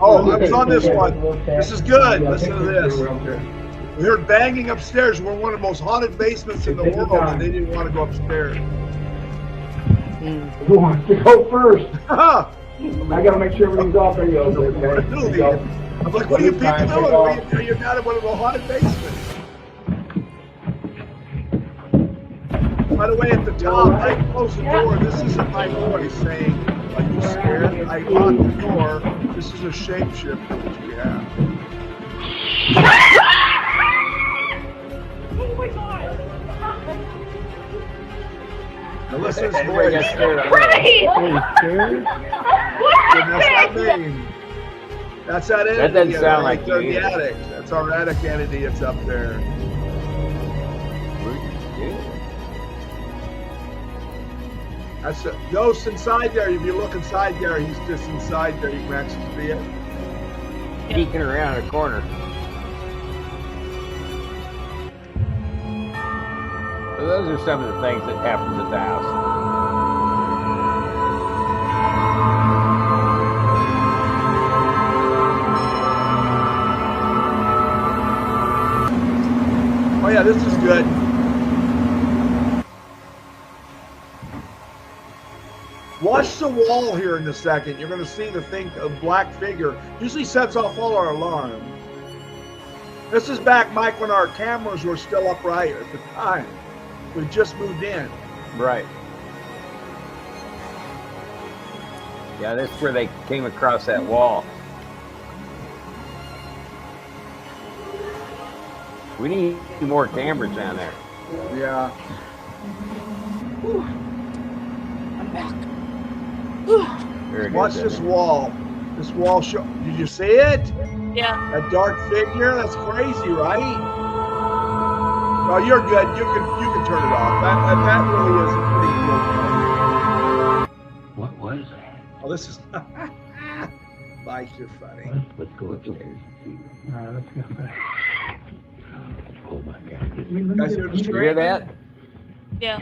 Oh, I was on this one. This is good. Listen to this. We heard banging upstairs. We're one of the most haunted basements in the world, and they didn't want to go upstairs. Who wants to go first? Ha! I gotta make sure everything's off radio. Okay? I'm like, what are you people doing? You're not in one of the haunted basements. By the way, at the top, I closed the door. This isn't my voice saying, are you scared? I locked the door. This is a shapeshifter that we have. Oh my god! Now listen to this Everybody got voice. scared already. That's not me. That's that entity. That doesn't sound like it's you the either. attic. That's our attic entity. It's up there. That's a ghost inside there. If you look inside there, he's just inside there. You can actually see it. Peeking around a corner. So those are some of the things that happens at the house. Oh yeah, this is good. Watch the wall here in a second. You're going to see the thing, a black figure. Usually sets off all our alarms. This is back, Mike, when our cameras were still upright at the time. We just moved in. Right. Yeah, that's where they came across that wall. We need more cameras down there. Yeah. I'm back. There it Watch is, this isn't it? wall. This wall show. Did you see it? Yeah. That dark figure? That's crazy, right? Oh, you're good. You can turn it off. That really is a pretty cool. What was that? Oh, this is Mike, you're funny. Let's go upstairs. Alright, let's go back. Oh my God. You guys hear the You hear that? Yeah.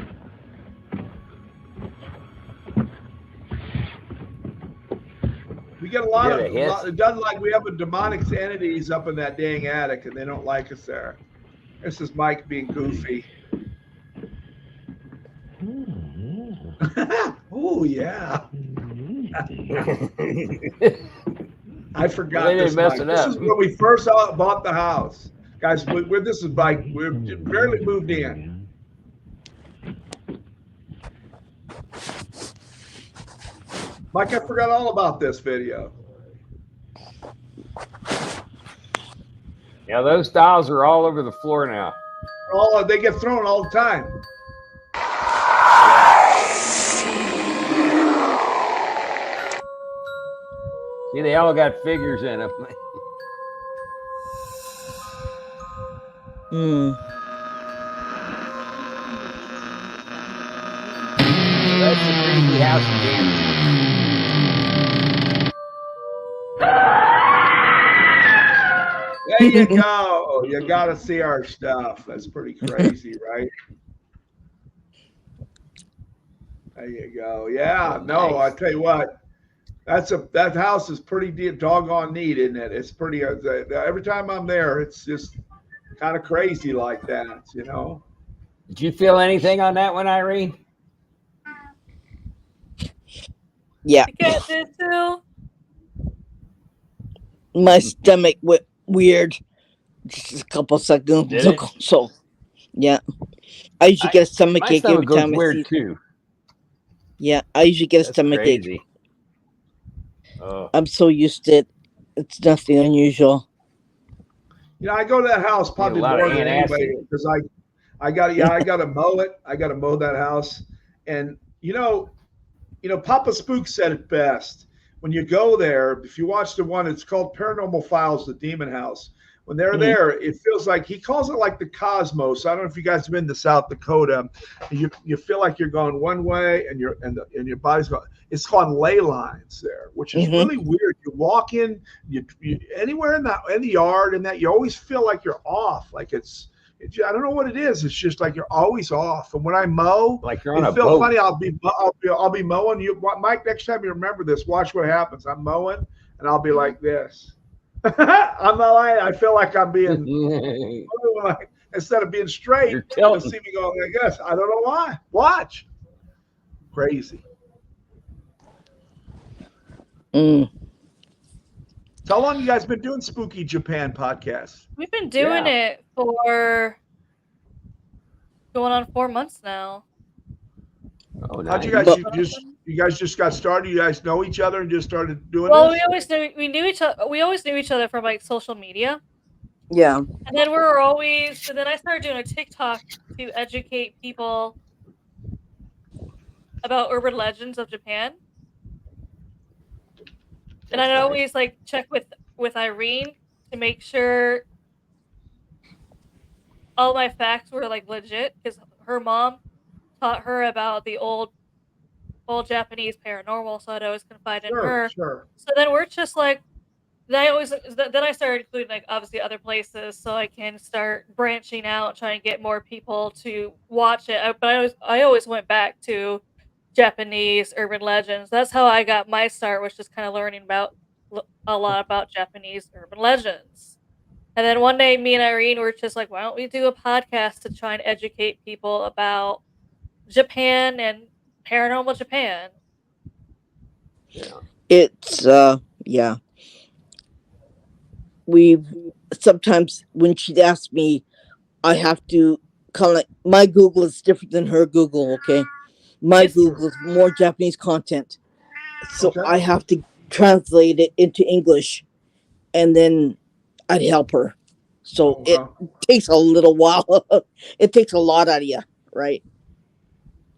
We get a lot Get of a hiss? it doesn't like we have a demonic entities up in that dang attic, and they don't like us there. This is Mike being goofy. Oh yeah. I forgot Well, they this. didn't mess Mike. it This up. is when we first bought the house, guys. This is like we're barely moved in. Mike, I forgot all about this video. Yeah, those styles are all over the floor now. Oh, they get thrown all the time. See, they all got figures in them. That's the crazy house again. There you go. You got to see our stuff. That's pretty crazy, right? There you go. Yeah. No, I tell you what. That house is pretty doggone neat, isn't it? It's pretty. Every time I'm there, it's just kind of crazy like that, you know. Did you feel anything on that one, Irene? Yeah. The cat did too. My stomach went weird just a couple seconds Did it? ago. So, yeah. I usually get a stomach My ache every stomach goes time I see weird it. too. Yeah, I usually get a That's stomach ache. crazy. Oh, I'm so used to it. It's nothing unusual. You know, I go to that house a probably lot more of than anybody antacid. because I got to mow it. I got to mow that house, and you know, Papa Spook said it best. When you go there, if you watch the one, it's called Paranormal Files, the Demon House. When they're Mhm. there, it feels like he calls it like the cosmos. I don't know if you guys have been to South Dakota. You feel like you're going one way, and your body's going. It's called ley lines there, which is Mhm. really weird. You walk in, you anywhere in the yard, and that you always feel like you're off. Like I don't know what it is. It's just like you're always off. And when I mow, Like you're on a it feels boat. funny. I'll be mowing. Mike. Next time you remember this, watch what happens. I'm mowing, and I'll be like this. I'm not lying. I feel like I'm being instead of being straight. You're You'll tilting. see me going like this. I don't know why. Watch. Crazy. Mm. So how long you guys been doing Spooky Japan podcasts? We've been doing it for going on 4 months now. Oh, How'd you nice. guys you guys just got started? You guys know each other and just started doing Well, this? we always knew each other from like social media, Yeah. and then I started doing a TikTok to educate people about urban legends of Japan. And I'd always like check with Irene to make sure all my facts were like legit, because her mom taught her about the old Japanese paranormal, so I'd always confide in her. Sure. So then we're just like, then I started including like obviously other places, so I can start branching out, trying to get more people to watch it. But I always went back to Japanese urban legends. That's how I got my start, was just kind of learning about a lot about Japanese urban legends. And then one day, me and Irene were just like, why don't we do a podcast to try and educate people about Japan and paranormal Japan? Yeah. It's yeah. We sometimes when she'd ask me, I have to kind of like my Google is different than her Google. Okay, my Yes. Google is more Japanese content, so Okay. I have to translate it into English, and then I'd help her. So it takes a little while. It takes a lot out of you, right?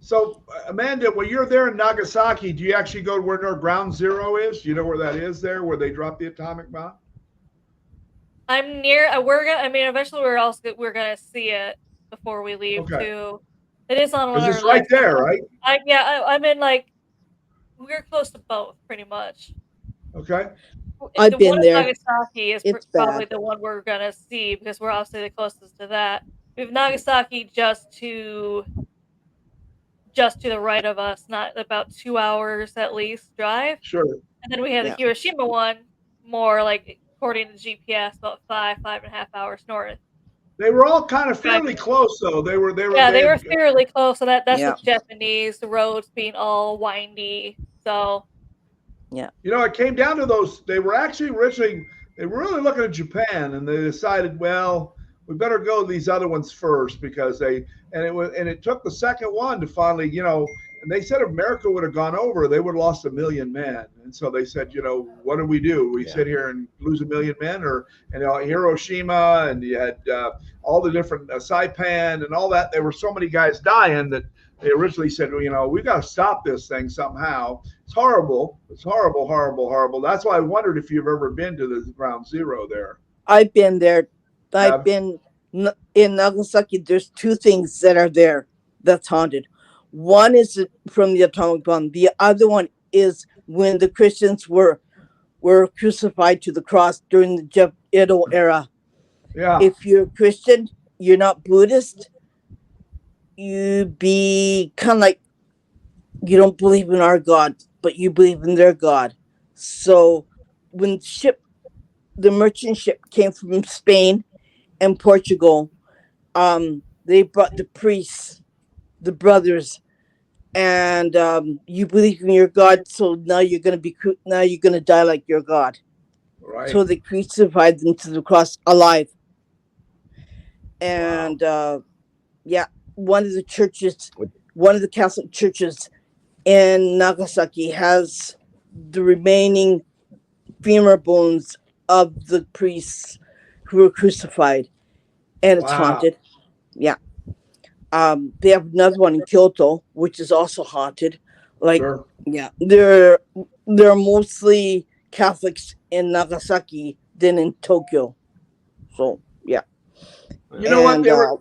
So Amanda, when you're there in Nagasaki, do you actually go to where their ground zero is? Do you know where that is there, where they dropped the atomic bomb? I'm near. Eventually we're gonna see it before we leave too. It is on one of our it's right there, right? I'm in like, we're close to both pretty much. Okay. I've been one there. In Nagasaki is It's probably bad. the one we're gonna see, because we're obviously the closest to that. We have Nagasaki just to the right of us, not about 2 hours at least drive. Sure. And then we have the Hiroshima one, more like according to GPS, about 5.5 hours north. They were all kind of fairly close, though. They were fairly close. So that's Yeah. with Japanese, the roads being all windy. So Yeah. You know, it came down to those. They were actually originally, they were really looking at Japan, and they decided, well, we better go these other ones first because and it took the second one to finally, and they said if America would have gone over, they would have lost 1 million men. And so they said, what do? We sit here and lose 1 million men, and Hiroshima, and you had all the different Saipan and all that. There were so many guys dying that they originally said, we got to stop this thing somehow. It's horrible. It's horrible, horrible, horrible. That's why I wondered if you've ever been to the ground zero there. I've been there. I've been in Nagasaki. There's two things that are there that's haunted. One is from the atomic bomb. The other one is when the Christians were crucified to the cross during the Edo era. Yeah. If you're Christian, you're not Buddhist, you be kind of like, you don't believe in our God, but you believe in their God. So when the merchant ship came from Spain and Portugal, they brought the priests, the brothers, and you believe in your God, so now you're gonna die like your God. Right. So they crucified them to the cross alive. And one of the Catholic churches in Nagasaki has the remaining femur bones of the priests who were crucified, and it's haunted. Yeah. They have another one in Kyoto, which is also haunted. Like, Sure. yeah, there are mostly Catholics in Nagasaki than in Tokyo. So yeah. You know what? They were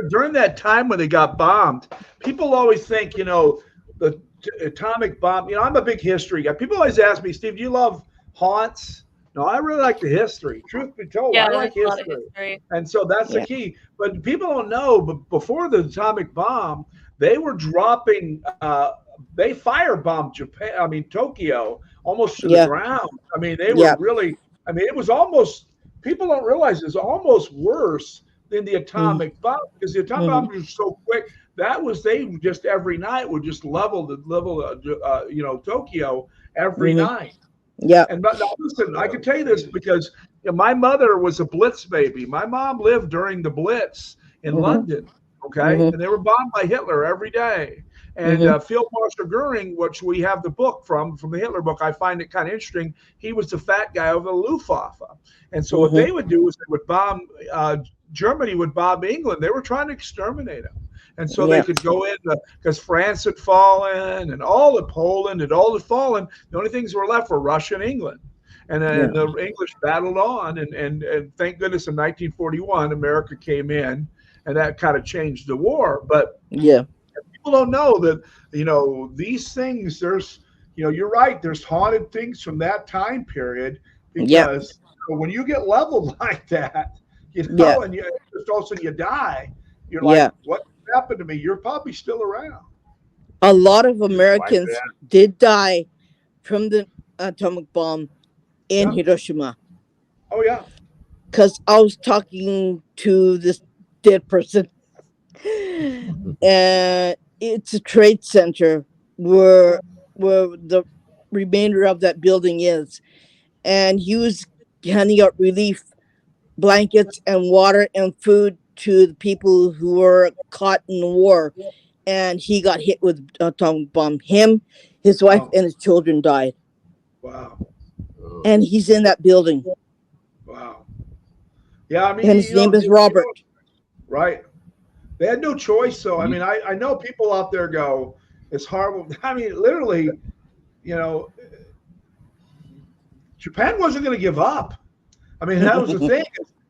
during that time when they got bombed. People always think, the atomic bomb. I'm a big history guy. People always ask me, Steve, do you love haunts? No, I really like the history. Truth be told, Yeah, I like there's a lot of history. history. And so that's the key. But people don't know, but before the atomic bomb, they were dropping, they firebombed Tokyo almost to the ground. I mean, they were really, it was almost, people don't realize it's almost worse than the atomic bomb because the atomic bomb was so quick. They just every night would just level Tokyo every night. Yeah. And now listen, I can tell you this because my mother was a Blitz baby. My mom lived during the Blitz in London. Okay. And they were bombed by Hitler every day. And Field Marshal Goering, which we have the book from the Hitler book, I find it kind of interesting. He was the fat guy of the Luftwaffe. And so what they would do is they would bomb, Germany would bomb England. They were trying to exterminate them. And so they could go in because France had fallen and all of Poland had all fallen. The only things that were left were Russia and England. And then the English battled on. And thank goodness in 1941, America came in and that kind of changed the war. But people don't know that, these things, there's, you're right. There's haunted things from that time period because when you get leveled like that, and you just all of a sudden you die, you're like, what happened to me? You're probably still around. A lot of Americans did die from the atomic bomb in Hiroshima. Oh yeah. Because I was talking to this dead person, and it's a trade center where the remainder of that building is, and he was handing out relief blankets and water and food to the people who were caught in the war, and he got hit with an atomic bomb. Him, his wife, and his children died. Wow. And he's in that building. Wow. Yeah, and his name is Robert. Right. They had no choice. So I know people out there go, it's horrible. Literally, Japan wasn't going to give up. That was the thing.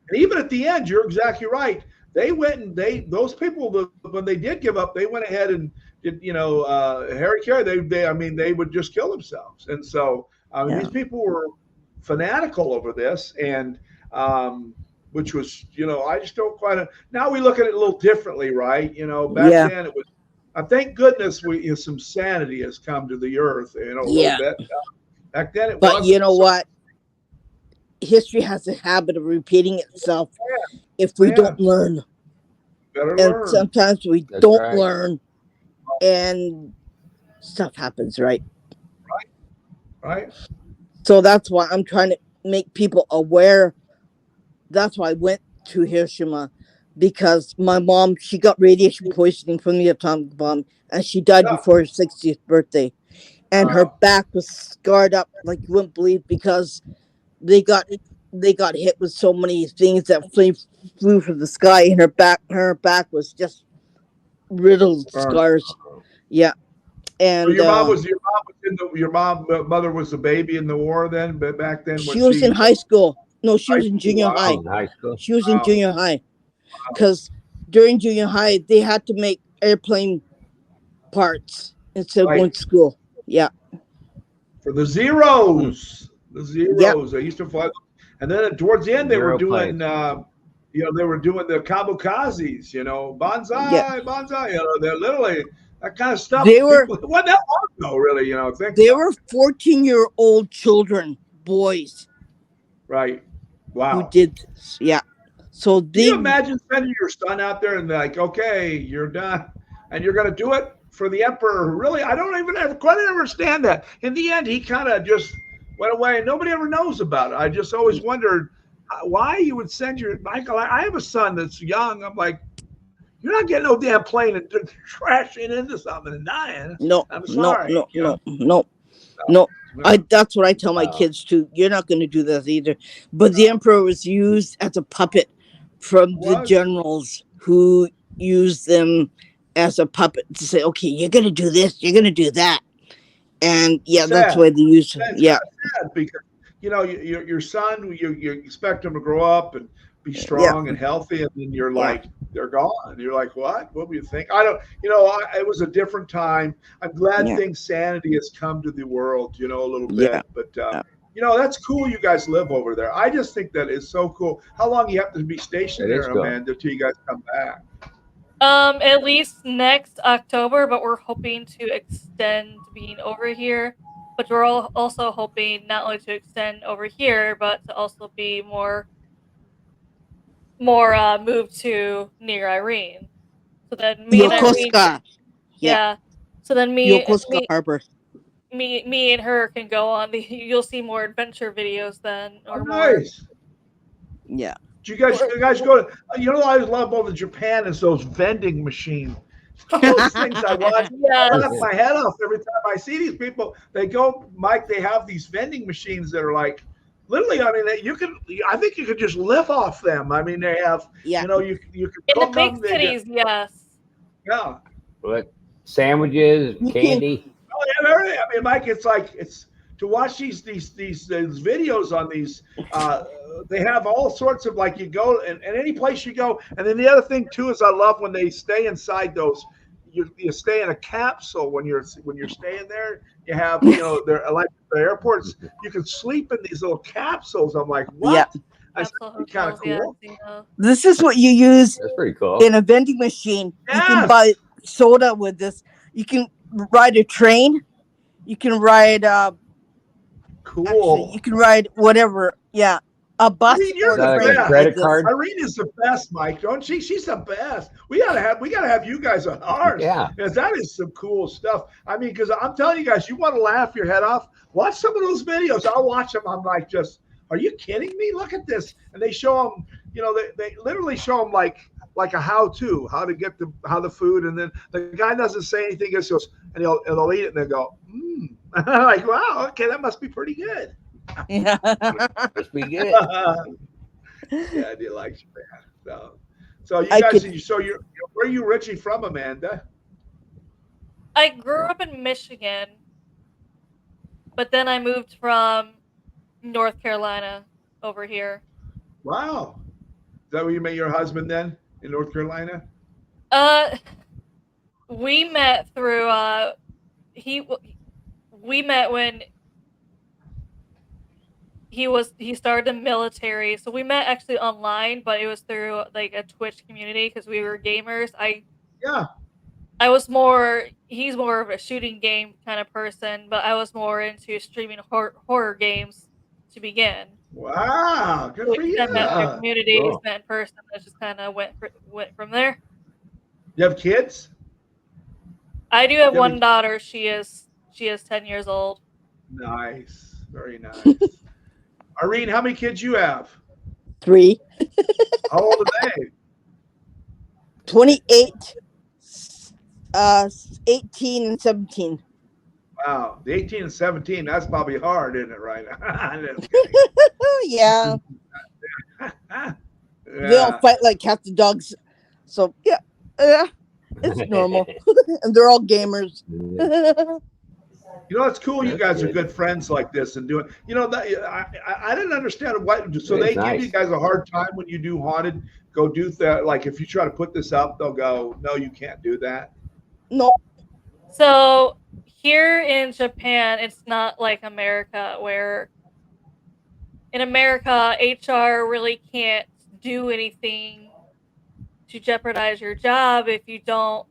And even at the end, you're exactly right. They went and those people, when they did give up, they went ahead and did, Harry Carey, they would just kill themselves. And so, these people were fanatical over this and, which was, I just don't quite, now we look at it a little differently, right? Back then it was, thank goodness some sanity has come to the earth, a little bit. Back then it was. But you know what? History has a habit of repeating itself if we don't learn. Learn. Sometimes we don't learn and stuff happens, right? Right. So that's why I'm trying to make people aware. That's why I went to Hiroshima, because my mom, she got radiation poisoning from the atomic bomb, and she died Yeah. before her 60th birthday. And her Wow. back was scarred up like you wouldn't believe, because they got hit with so many things that flew from the sky, and her back was just riddled Burned. scars. Yeah. So And your mother was a baby in the war then, but back then she was was in she high school. No, she high was in school? junior Wow. high. In high school. She was in Wow. junior high, because during junior high they had to make airplane parts instead of going Right. to school. Yeah. For the Zeros. The Yep. Zeros. They used to fly. And then towards the end they were Zero doing planes. they were doing the kamikazes, Yeah. bonsai, bonsai, they're literally that kind of stuff. They were People, it wasn't that long ago, really, think they about were it. 14-year-old children, boys, Right. who Wow. did this. Yeah. So Can you they imagine sending your son out there and like, okay, you're done, and you're going to do it for the emperor? Really, I don't even quite understand that. In the end, he kind of just went away, and nobody ever knows about it. I just always wondered why you would send your Michael. I have a son that's young. I'm like, you're not getting no damn plane and crashing into something and dying. no, I'm no, sorry, no, you know. no, no, So, no. yeah. That's what I tell my Wow. kids too. You're not going to do this either. But the emperor was used as a puppet from the Was generals who used them as a puppet to say, "Okay, you're going to do this, you're going to do that," and yeah, that's sad. why they use. It's Yeah, kind of sad because your son, you expect him to grow up and be yeah, strong and healthy, and then you're yeah, like they're gone. You're like, what do you think? I don't. It was a different time. I'm glad yeah, things sanity has come to the world. A little yeah. bit, but. That's cool. You guys live over there. I just think that is so cool. How long you have to be stationed It is there, cool. Amanda, till you guys come back? At least next October, but we're hoping to extend being over here. But we're also hoping not only to extend over here, but to also be more moved to near Irene. So then me and Oh, Irene, Yokosuka. Yeah, yeah. So then Yokosuka Harbor. me and her can go on the. You'll see more adventure videos then, oh, or more. nice. Yeah, Do you guys go to? I love over Japan is those vending machines. Those things I watch. I laugh Yes. my head off every time I see these people. They go, Mike. They have these vending machines that are like, literally. I mean, you can. I think you could just live off them. I mean, they have. yeah, You can In the cook big them. They get. cities, yes. Yeah. But sandwiches, you can. candy. Oh, yeah, everything. I mean, Mike, it's to watch these videos on these. They have all sorts of like you go and any place you go, and then the other thing too is I love when they stay inside those. You stay in a capsule when you're staying there. You have they're like the airports. You can sleep in these little capsules. I'm like, Yeah. what? I said, Capsule that'd be kind of hotels, yeah, cool. I've seen those. This is what you use That's pretty cool. in a vending machine. You can Yes, buy soda with this. You can ride a train. You can ride. Actually, you cool. can ride whatever. Yeah, a bus Irene, or you're Is a the that like a train best. with credit this. card? Irene is the best, Mike, don't she? She's the best. We gotta have you guys on ours. Yeah. Because that is some cool stuff. I mean, because I'm telling you guys, you want to laugh your head off. Watch some of those videos. I'll watch them. I'm like, are you kidding me? Look at this. And they show them. They literally show them like a how to get the food, and then the guy doesn't say anything. He just goes and they'll eat it and they go, like, wow, okay, that must be pretty good. Yeah. Must be good. Yeah, I do like Japan. So you I guys, could. where are you originally from, Amanda? I grew up in Michigan, but then I moved from North Carolina over here. Wow, is that where you met your husband then in North Carolina? Uh, we met through he we met when he started the military. So we met actually online, but it was through like a Twitch community because we were gamers. Yeah. He's more of a shooting game kind of person, but I was more into streaming horror games to begin. Wow, So good for we you. kind of met through communities, Cool. met in person. It just kind of went from there. You have kids? I do have You have one daughter. She is 10 years old. Nice. Very nice. Irene, how many kids you have? 3. How old are they? 28, 18, and 17. Wow. The 18 and 17, that's probably hard, isn't it, right? I'm just kidding. Yeah. They all Yeah. fight like cats and dogs. So, yeah. It's normal. And they're all gamers. You know, it's cool. You That's guys are good. good friends like this and doing. You know, that I didn't understand why. So It's they give nice. you guys a hard time when you do haunted. Go do that. Like if you try to put this up, they'll go, "No, you can't do that." No. So here in Japan, it's not like America, where in America, HR really can't do anything to jeopardize your job if you don't,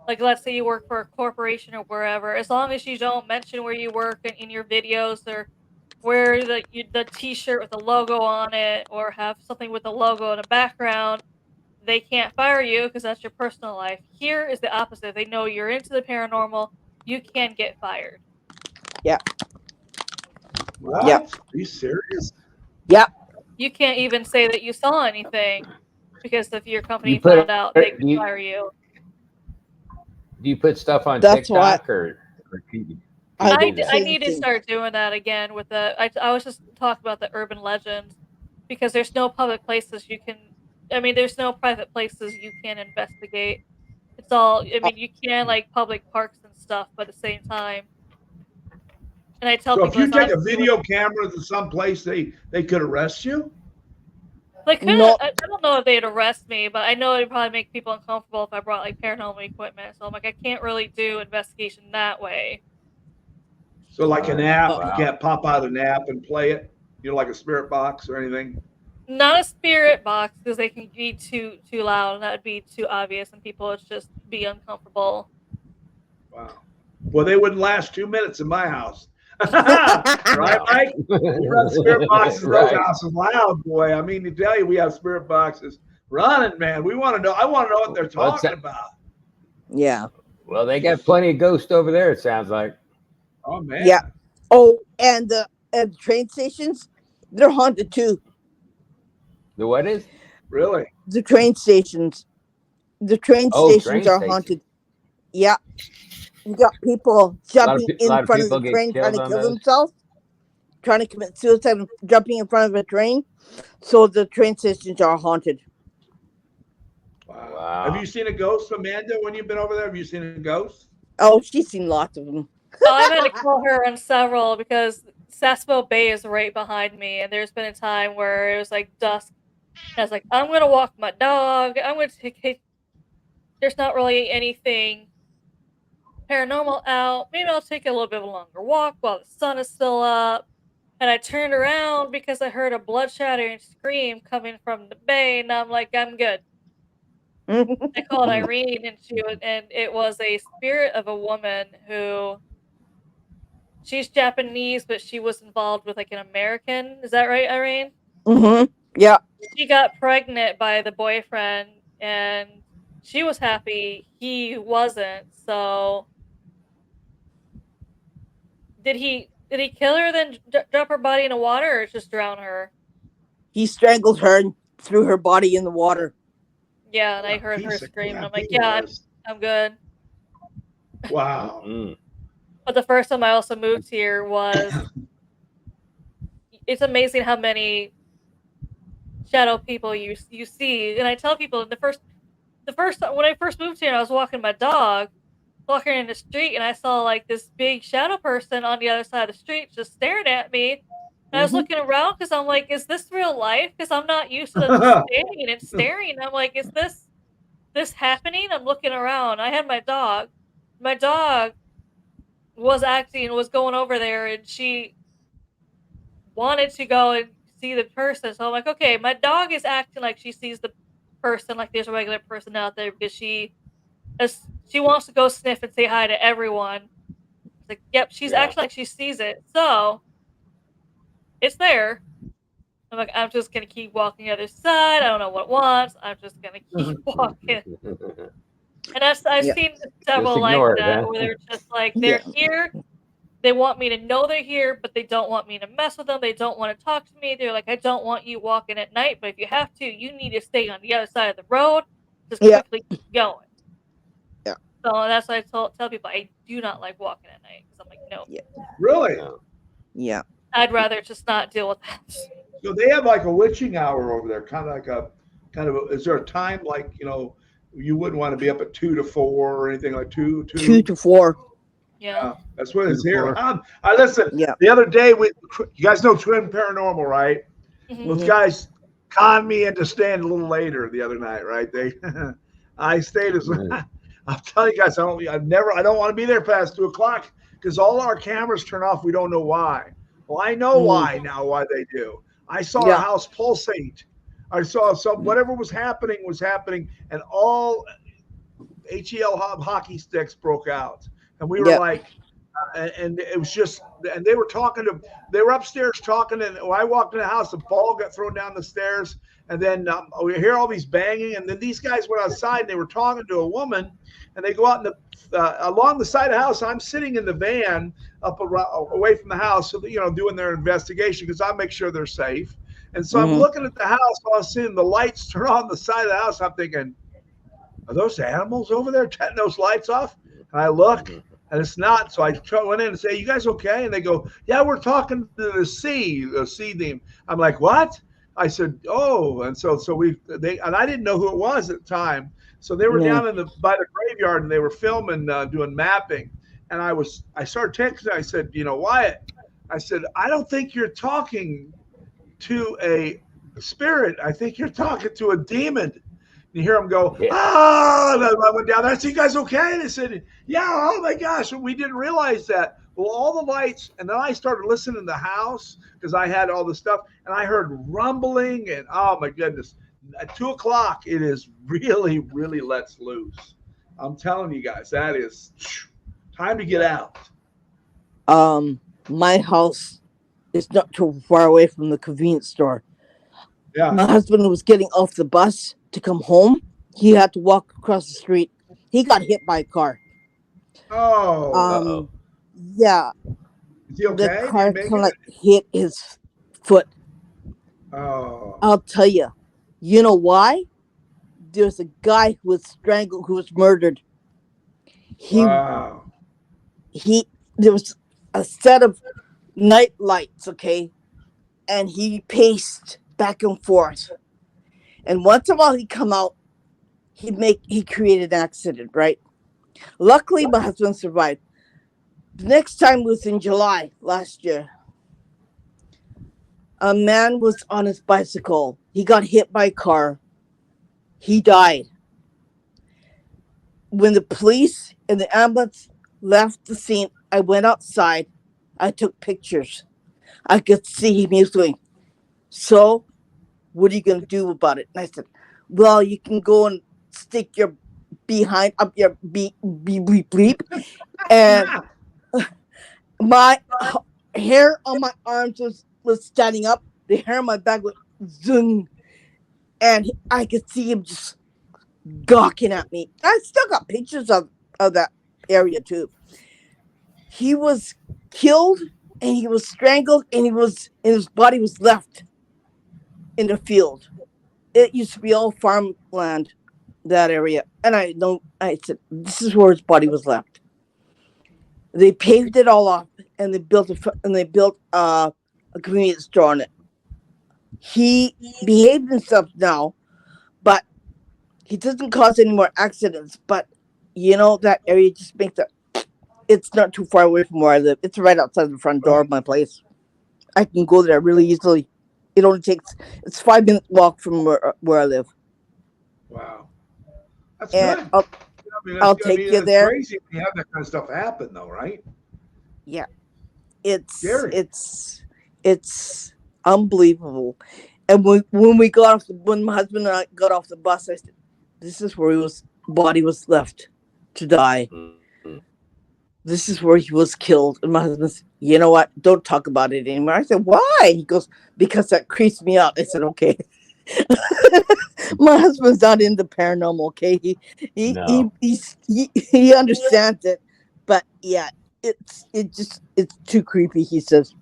like, let's say you work for a corporation or wherever, as long as you don't mention where you work in your videos, or wear the T-shirt with the logo on it, or have something with the logo in the background, they can't fire you because that's your personal life. Here is the opposite. They know you're into the paranormal, you can get fired. Yeah. What? Yeah. Are you serious? Yeah. You can't even say that you saw anything, because if your company You put found out, they do could you, fire you. do you put stuff on That's why TikTok or TV? I I, don't d- that? I say need to anything. start doing that again with I was just talking about the urban legends, because there's no public places you can, I mean, there's no private places you can investigate. It's all, I mean, you can, like, public parks and stuff, but at the same time, and I tell So if people you it's take a honestly what video camera to some place, they could arrest you. they couldn't. No. I don't know if they'd arrest me, but I know it'd probably make people uncomfortable if I brought, like, paranormal equipment. So I'm like, I can't really do investigation that way. So like an app, you Wow. can't pop out an app and play it. You know, like a spirit box or anything. Not a spirit box, because they can be too loud, and that would be too obvious, and people would just be uncomfortable. Wow. Well, they wouldn't last 2 minutes in my house. Right, No. Mike? We run spirit boxes in those Right. houses loud, boy. I mean, to tell you, we have spirit boxes running, man. We want to know. I want to know what they're What's talking that? about. Yeah. Well, they got plenty of ghosts over there. It sounds like. Oh man. Yeah. Oh, and the train stations, they're haunted too. The what is? Really? The train stations. The train Oh, stations train are station. haunted. Yeah. You got people A lot jumping of in front of the people get train trying killed to on kill those. themselves, trying to commit suicide, and jumping in front of a train. So the train stations are haunted. Wow. Wow. Have you seen a ghost, Amanda? When you've been over there, have you seen a ghost? Oh, she's seen lots of them. Oh, I've had to call her on several, because Sasebo Bay is right behind me, and there's been a time where it was like dusk, and I was like, I'm gonna walk my dog. I'm gonna take. There's not really anything paranormal out. Maybe I'll take a little bit of a longer walk while the sun is still up. And I turned around because I heard a blood-shattering scream coming from the bay, and I'm like, I'm good. I called Irene, and it was a spirit of a woman who, she's Japanese, but she was involved with, like, an American. Is that right, Irene? Mm-hmm. Yeah. She got pregnant by the boyfriend, and she was happy he wasn't. So did he kill her, then drop her body in the water, or just drown her? He strangled her and threw her body in the water. Yeah, and What I a heard her piece of scream, and I'm crap like, he yeah, was. I'm good. Wow. Mm. But the first time I also moved here was, it's amazing how many shadow people you see. And I tell people, the first when I first moved here, I was walking my dog, walking in the street, and I saw, like, this big shadow person on the other side of the street just staring at me. And I was Mhm. looking around because I'm like, is this real life? Because I'm not used to them just standing and staring. I'm like, is this happening? I'm looking around. I had my dog. My dog was going over there, and she wanted to go and see the person. So I'm like, okay, my dog is acting like she sees the person, like there's a regular person out there, because she wants to go sniff and say hi to everyone. It's like, yep, she's Yeah. acting like she sees it. So it's there. I'm like, I'm just gonna keep walking the other side. I don't know what it wants. I'm just gonna keep walking. And I've Yeah. seen Just several like ignore it, that, huh? where they're just like, Yeah. they're here, they want me to know they're here, but they don't want me to mess with them. They don't want to talk to me. They're like, I don't want you walking at night, but if you have to, you need to stay on the other side of the road. Just Yeah. quickly keep going. Yeah. So that's why I tell people I do not like walking at night because I'm like, no. Yeah. Really? Yeah. I'd rather just not deal with that. So they have like a witching hour over there, is there a time like, you wouldn't want to be up at 2 to 4 or anything like 2 2 to 4. Yeah. That's what it's 2 to here. 4. I listen. Yeah. The other day, you guys know Twin Paranormal, right? Mhm. Those guys conned me into staying a little later the other night, right? I stayed as. I'm telling you guys, I don't want to be there past 2 o'clock because all our cameras turn off. We don't know why. Well, I know why now. Why they do? I saw a house pulsate. I saw whatever was happening, and all HEL hockey sticks broke out, and we were like, and it was just, and they were upstairs talking, and when I walked in the house, the ball got thrown down the stairs, and then we hear all these banging, and then these guys went outside, and they were talking to a woman, and they go out in along the side of the house. I'm sitting in the van away from the house, so doing their investigation because I make sure they're safe. And so I'm looking at the house, while I'm seeing the lights turn on the side of the house. I'm thinking, are those animals over there cutting those lights off? And I look, and it's not. So I went in and say, you guys okay? And they go, yeah, we're talking to the sea theme. I'm like, what? I said, oh. And so and I didn't know who it was at the time. So they were down by the graveyard, and they were filming, doing mapping. And I started texting. I said, Wyatt, I said, I don't think you're talking to a spirit. I think you're talking to a demon. You hear them go, And I went down there. I said, you guys okay? And they said, yeah, oh my gosh, we didn't realize that. Well, all the lights, and then I started listening in the house because I had all the stuff, and I heard rumbling, and oh my goodness. At 2 o'clock, it is really, really lets loose. I'm telling you guys, that is time to get out. My house is not too far away from the convenience store. Yeah. My husband was getting off the bus to come home. He had to walk across the street. He got hit by a car. Oh. Yeah. Is he okay? The car kind of hit his foot. Oh. I'll tell you. You know why? There's a guy who was strangled, who was murdered. Wow. There was a set of night lights, okay? And he paced back and forth. And once in a while he'd come out, he created an accident, right? Luckily my husband survived. The next time was in July last year. A man was on his bicycle. He got hit by a car. He died. When the police and the ambulance left the scene, I went outside. I took pictures. I could see him. He was going, so what are you going to do about it? And I said, well, you can go and stick your behind up your beep, beep, beep, beep. And my hair on my arms was standing up. The hair on my back went zoom. And I could see him just gawking at me. I still got pictures of that area too. He was killed and he was strangled and his body was left in the field. It used to be all farmland, that area. And I said, this is where his body was left. They paved it all off and they built a convenience store on it. He behaved himself now, but he doesn't cause any more accidents. But that area just makes it's not too far away from where I live. It's right outside the front door of my place. I can go there really easily. It's 5-minute walk from where I live. Wow. That's and good. I'll take you there. It's crazy when you have that kind of stuff happen though, right? Yeah. It's scary. It's unbelievable. And when my husband and I got off the bus, I said, this is where body was left to die. This is where he was killed. And my husband said, you know what? Don't talk about it anymore. I said, why? He goes, because that creeps me out. I said, okay. My husband's not into paranormal, okay? He understands it. But yeah, it's too creepy, he says.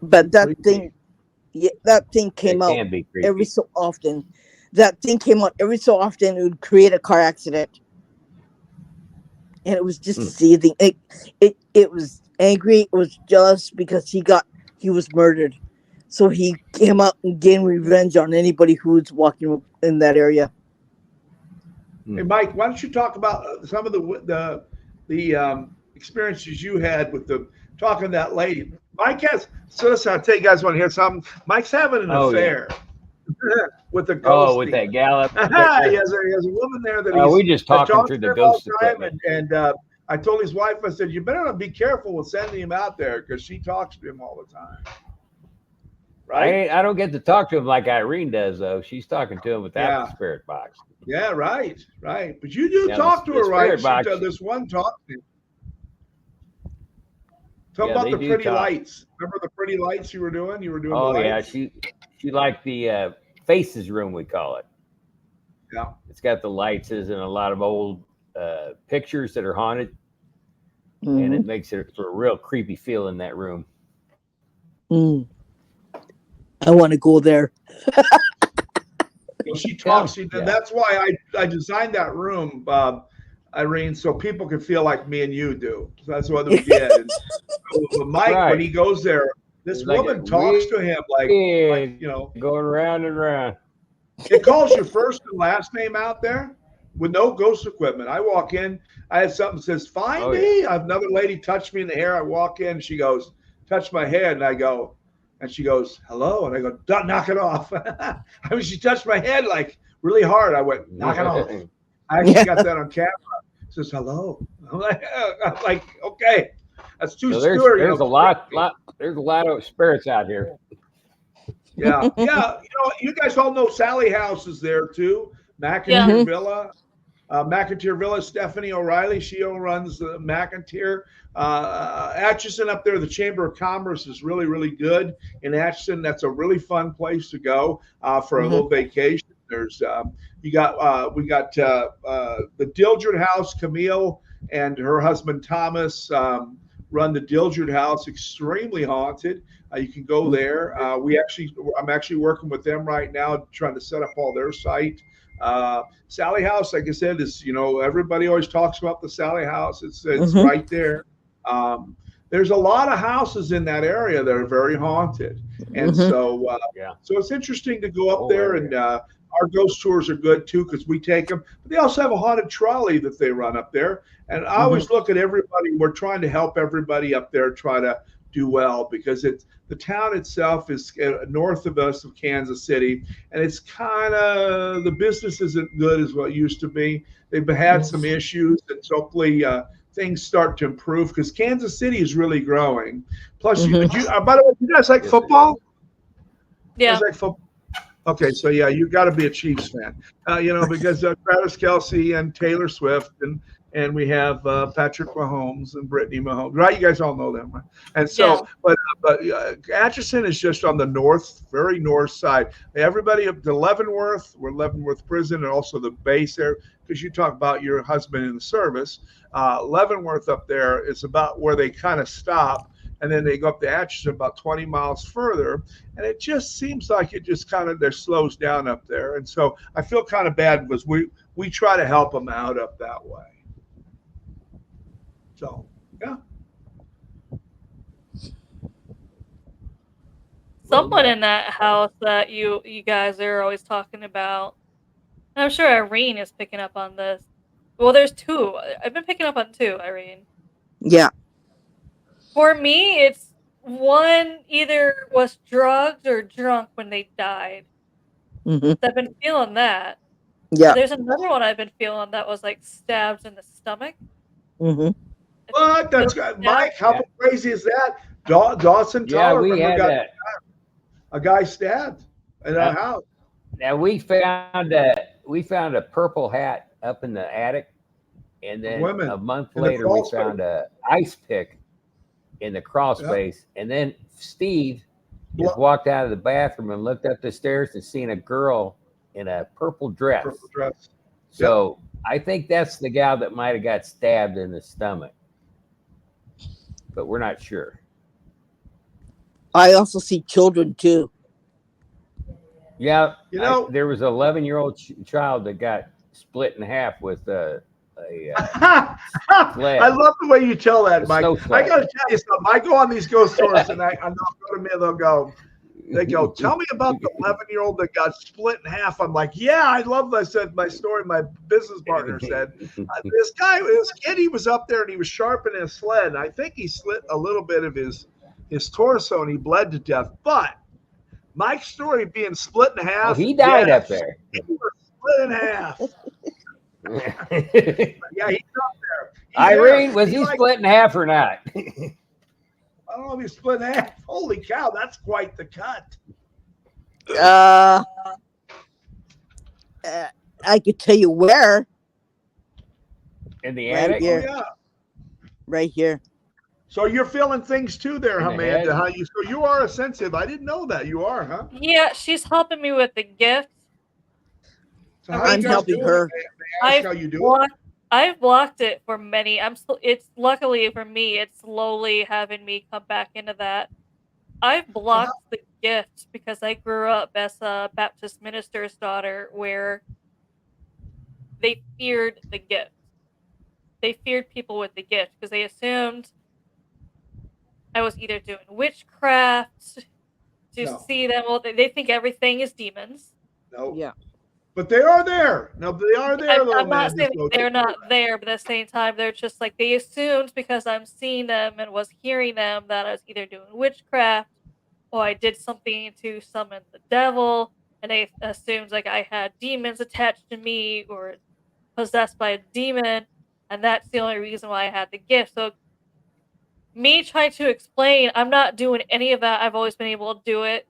But that Creepy. thing, yeah, that thing came It out can be creepy. every so often. That thing came out every so often. It would create a car accident, and it was just seething. It was angry. It was jealous because he was murdered, so he came out and gained revenge on anybody who was walking in that area. Hey, Mike, why don't you talk about some of the experiences you had with talking to that lady? Mike has. So listen, I'll tell you guys want to hear something. Mike's having an affair with a ghost. With that gal up he there. has a woman there that We just talking through the ghost time, equipment. and I told his wife, I said, you better be careful with sending him out there because she talks to him all the time. Right? I don't get to talk to him like Irene does, though. She's talking to him without the spirit box. Yeah, right. But you do talk to her, right? This one talk to him. Tell about the pretty lights. Remember the pretty lights you were doing? You were doing the lights? Yeah. She liked the faces room, we call it. Yeah. It's got the lights and a lot of old pictures that are haunted. And it makes it for a real creepy feel in that room. I want to go there. Well, she talks. That's why I designed that room, Irene, so people can feel like me and you do. So that's what we did. And so Mike, when he goes there, this woman talks to him like going round and round. It calls your first and last name out there with no ghost equipment. I walk in, I had something that says, find me. I have another lady touch me in the hair. I walk in, she goes, touch my head, and I go, and she goes, hello. And I go, knock it off. I mean, she touched my head like really hard. I went, knock it off. I actually got that on camera. It says, hello. I'm like, okay. That's too scary. There's a lot of spirits out here. Yeah. You guys all know Sally House is there too. McIntyre Villa. McIntyre Villa, Stephanie O'Reilly, she runs the McIntyre. Atchison up there, the Chamber of Commerce is really, really good in Atchison. That's a really fun place to go for a little vacation. There's we got the Dildred House. Camille and her husband Thomas run the Dildred House, extremely haunted. You can go there. I'm actually working with them right now, trying to set up all their site. Sally House, like I said, is everybody always talks about the Sally House. It's right there. There's a lot of houses in that area that are very haunted, and so it's interesting to go up there. And our ghost tours are good too because we take them. But they also have a haunted trolley that they run up there. And I always look at everybody. We're trying to help everybody up there try to do well because the town itself is north of us of Kansas City, and it's kind of the business isn't good as what it used to be. They've had some issues, and so hopefully things start to improve because Kansas City is really growing. Plus, by the way, you guys like football? Yeah. You guys like football? Okay, so you got to be a Chiefs fan, because Travis Kelce and Taylor Swift and we have Patrick Mahomes and Brittany Mahomes, right? You guys all know them, right? And so, but Atchison is just on the very north side. Everybody up to Leavenworth, we're Leavenworth Prison, and also the base there, because you talk about your husband in the service. Leavenworth up there is about where they kind of stop. And then they go up to Atchison about 20 miles further. And it just seems like it just kind of slows down up there. And so I feel kind of bad because we try to help them out up that way. So, yeah. Someone in that house that you guys are always talking about, and I'm sure Irene is picking up on this. Well, there's two. I've been picking up on two, Irene. Yeah. For me, it's one either was drugged or drunk when they died. I've been feeling that. Yeah. There's another one I've been feeling that was like stabbed in the stomach. What? That's Mike. How crazy is that? Dawson Tower. We had that. A guy stabbed in a house. Now we found a purple hat up in the attic, and then a month later we found a ice pick in the crawl space, and then Steve just walked out of the bathroom and looked up the stairs and seen a girl in a purple dress. So I think that's the gal that might have got stabbed in the stomach. but we're not sure. I also see children too. Yeah, You know, there was an 11-year-old child that got split in half with a sled. I love the way you tell that, A Mike. snow I sled. got to tell you something. I go on these ghost tours, and I know go to me, they go, tell me about the 11-year-old that got split in half. I'm like, yeah, I love that. I said my story. My business partner said, this kid, he was up there and he was sharpening a sled. And I think he slit a little bit of his torso and he bled to death. But Mike's story being split in half. Oh, he died up there. He was split in half. Yeah, he's up there. Irene, was he split in half or not? I don't know if he's split in half. Holy cow, that's quite the cut. I could tell you where. In the Right attic? here. Oh, yeah. Right here. So you're feeling things too there, In the Amanda. head. So you are a sensitive. I didn't know that. You are, huh? Yeah, she's helping me with the gift. So how I'm you guys helping doing? her. May I ask how you do it? I've blocked it for many. It's luckily for me, it's slowly having me come back into that. I've blocked the gift because I grew up as a Baptist minister's daughter where they feared the gift. They feared people with the gift because they assumed I was either doing witchcraft to No. see them. Well, they think everything is demons. No. Yeah. But they are there. No, they are there, I'm not saying so they're not there, but at the same time, they're just like, they assumed because I'm seeing them and was hearing them that I was either doing witchcraft or I did something to summon the devil, and they assumed like I had demons attached to me or possessed by a demon, and that's the only reason why I had the gift. So me trying to explain, I'm not doing any of that. I've always been able to do it.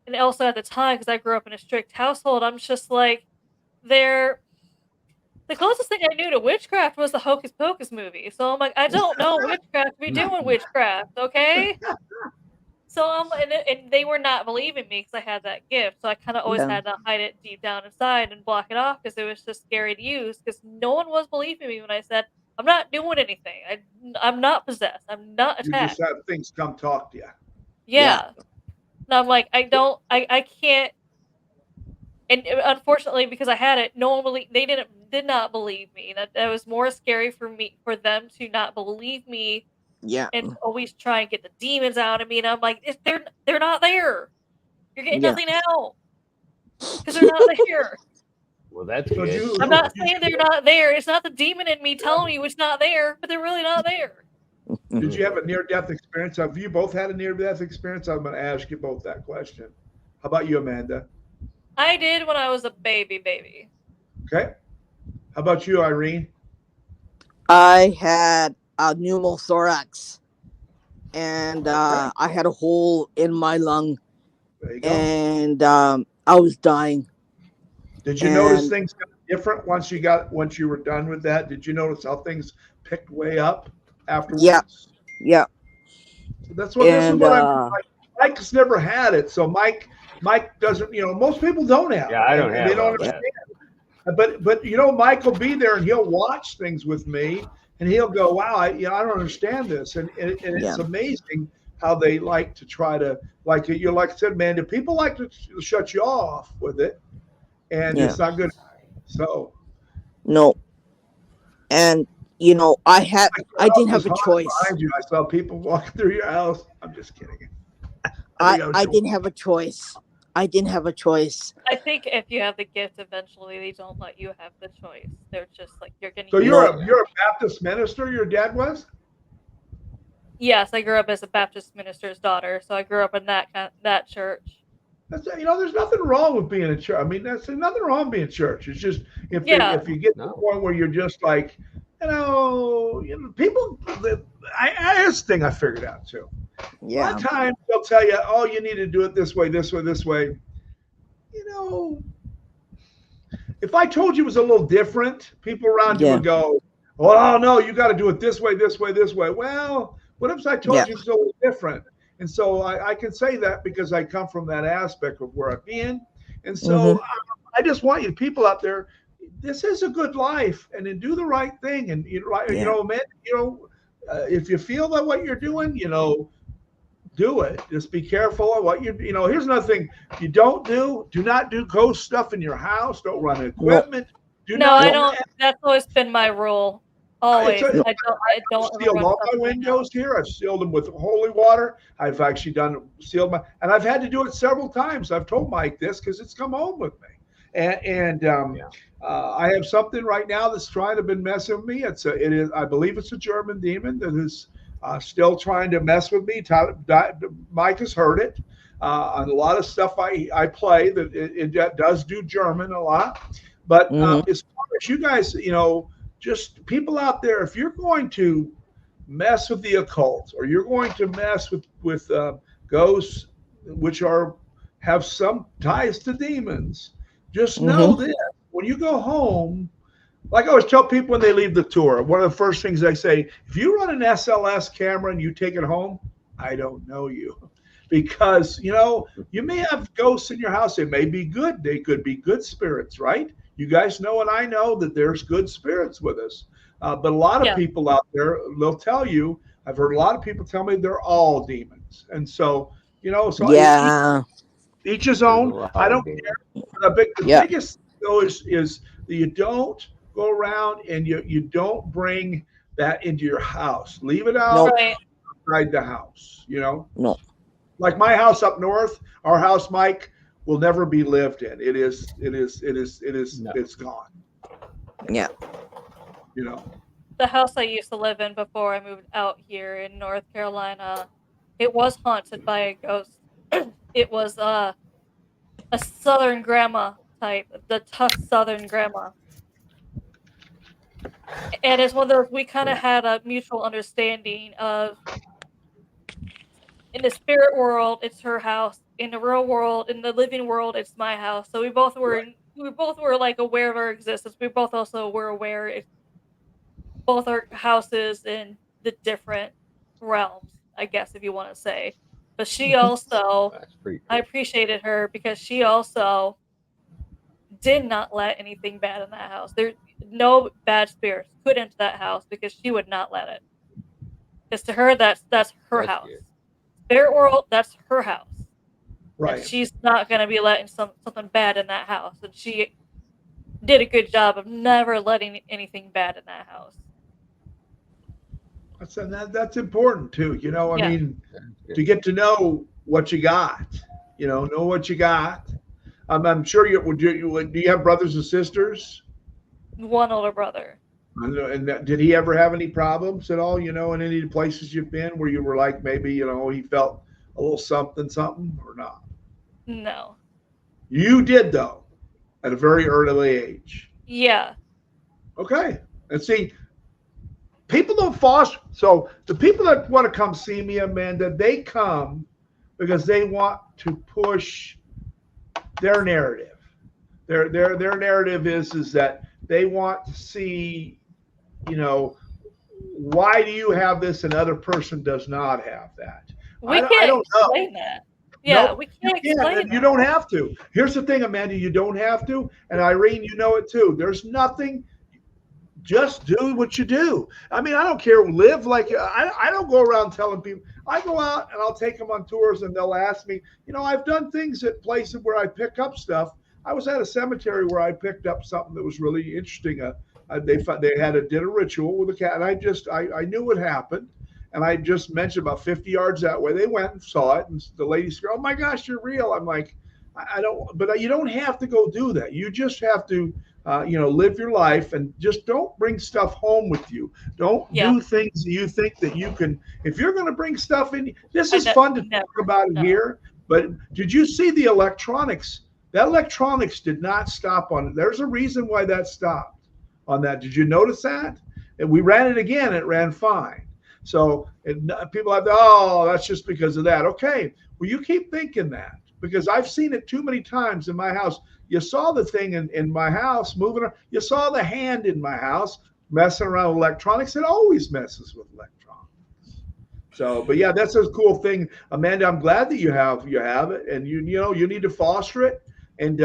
And also at the time, because I grew up in a strict household, I'm just like, the closest thing I knew to witchcraft was the Hocus Pocus movie. So I'm like, I don't know witchcraft to be doing witchcraft, okay? So and they were not believing me because I had that gift. So I kind of always Yeah. had to hide it deep down inside and block it off because it was just scary to use. Because no one was believing me when I said I'm not doing anything. I'm not possessed. I'm not you attacked. just have things come talk to you. Yeah. And I'm like, I can't. And unfortunately, because I had it, no one did not believe me. That was more scary for them to not believe me Yeah. and always try and get the demons out of me. And I'm like, they're not there. You're getting Yeah. nothing out because they're not there. Well, that's So good. I'm not saying they're not there. It's not the demon in me telling me it's not there, but they're really not there. Did you have a near-death experience? Have you both had a near-death experience? I'm going to ask you both that question. How about you, Amanda? I did when I was a baby. Okay. How about you, Irene? I had a pneumothorax, and I had a hole in my lung, There you go. and I was dying. Did you notice things got different once you were done with that? Did you notice how things picked way up afterwards? Yeah. So this is what I'm like. Mike's never had it, so Mike doesn't. Most people don't have. Yeah, I don't have. They don't understand. But Mike will be there and he'll watch things with me, and he'll go, "Wow, I don't understand this," and it's amazing how they like to try to like I said, man. People like to shut you off with it, and it's not good. So no, and I didn't have a choice. Behind you, I saw people walking through your house. I'm just kidding. I didn't have a choice. I didn't have a choice. I think if you have the gift, eventually they don't let you have the choice. They're just like, you're gonna. So you're a Baptist minister. Your dad was? Yes, I grew up as a Baptist minister's daughter, so I grew up in that church. There's nothing wrong with being a church. I mean, there's nothing wrong being church. It's just if you get to the point where you're just like, people. Here's the thing I figured out too. Yeah. A lot of times they'll tell you, "Oh, you need to do it this way, this way, this way." If I told you it was a little different, people around you would go, "Oh no, you got to do it this way, this way, this way." Well, what if I told you it's a little different? And so I can say that because I come from that aspect of where I've been. And so I just want you people out there, this is a good life, and then do the right thing. And man, if you feel that what you're doing, do it. Just be careful of what here's another thing you don't do. Do not do ghost stuff in your house. Don't run equipment. Do No, not. I don't. That's always been my rule. Always. I don't ever sealed run all stuff my in my house. windows here. I've sealed them with holy water. I've actually sealed and I've had to do it several times. I've told Mike this because it's come home with me. I have something right now that's trying to been messing with me. I believe it's a German demon that is still trying to mess with me. Mike has heard it on a lot of stuff I play that it does do German a lot. But as far as you guys, just people out there, if you're going to mess with the occult or you're going to mess with ghosts, which have some ties to demons, just know this: when you go home, like I always tell people when they leave the tour, one of the first things I say, if you run an SLS camera and you take it home, I don't know you. Because, you may have ghosts in your house. They may be good. They could be good spirits, right? You guys know, and I know that there's good spirits with us. But a lot of people out there, they'll tell you, I've heard a lot of people tell me they're all demons. And so, each his own. I don't care. The biggest though is that you don't go around and you don't bring that into your house. Leave it out outside the house. No. Like my house up north, our house, Mike, will never be lived in. It's gone. Yeah. The house I used to live in before I moved out here in North Carolina, it was haunted by a ghost. It was a Southern grandma type, the tough Southern grandma. And it's one of those, we kind of had a mutual understanding of, in the spirit world, it's her house. In the real world, in the living world, it's my house. So we both were like aware of our existence. We both also were aware if both our houses in the different realms, I guess, if you want to say. But she also, I appreciated her because she also did not let anything bad in that house. There's no bad spirits could enter that house because she would not let it. Because to her, that's her house. Good. Spirit world, that's her house. Right. And she's not going to be letting something bad in that house. And she did a good job of never letting anything bad in that house. That's important too. I mean, to get to know what you got, know what you got. I'm sure do you have brothers and sisters? One older brother. And did he ever have any problems at all, in any of the places you've been where you were like, maybe, he felt a little something or not? No. You did, though, at a very early age. Yeah. Okay. And see, people don't foster. So the people that want to come see me, Amanda, they come because they want to push their narrative. Their narrative is that they want to see, why do you have this and other person does not have that? We can't explain that. Yeah, we can't explain that. You don't have to. Here's the thing, Amanda, you don't have to. And Irene, you know it too. There's nothing. Just do what you do. I mean, I don't care. Live like I don't go around telling people. I go out and I'll take them on tours and they'll ask me, I've done things at places where I pick up stuff. I was at a cemetery where I picked up something that was really interesting. They did a ritual with a cat, and I knew what happened, and I just mentioned about 50 yards that way. They went and saw it, and the lady said, "Oh my gosh, you're real." I'm like, I don't, but you don't have to go do that. You just have to, live your life and just don't bring stuff home with you. Don't do things that you think that you can. If you're going to bring stuff in, this is fun to talk about here. But did you see the electronics? That electronics did not stop on it. There's a reason why that stopped on that. Did you notice that? And we ran it again. It ran fine. So people have, that's just because of that. Okay. Well, you keep thinking that because I've seen it too many times in my house. You saw the thing in my house moving around. You saw the hand in my house messing around with electronics. It always messes with electronics. So, but yeah, that's a cool thing. Amanda, I'm glad that you have it, and you need to foster it. And,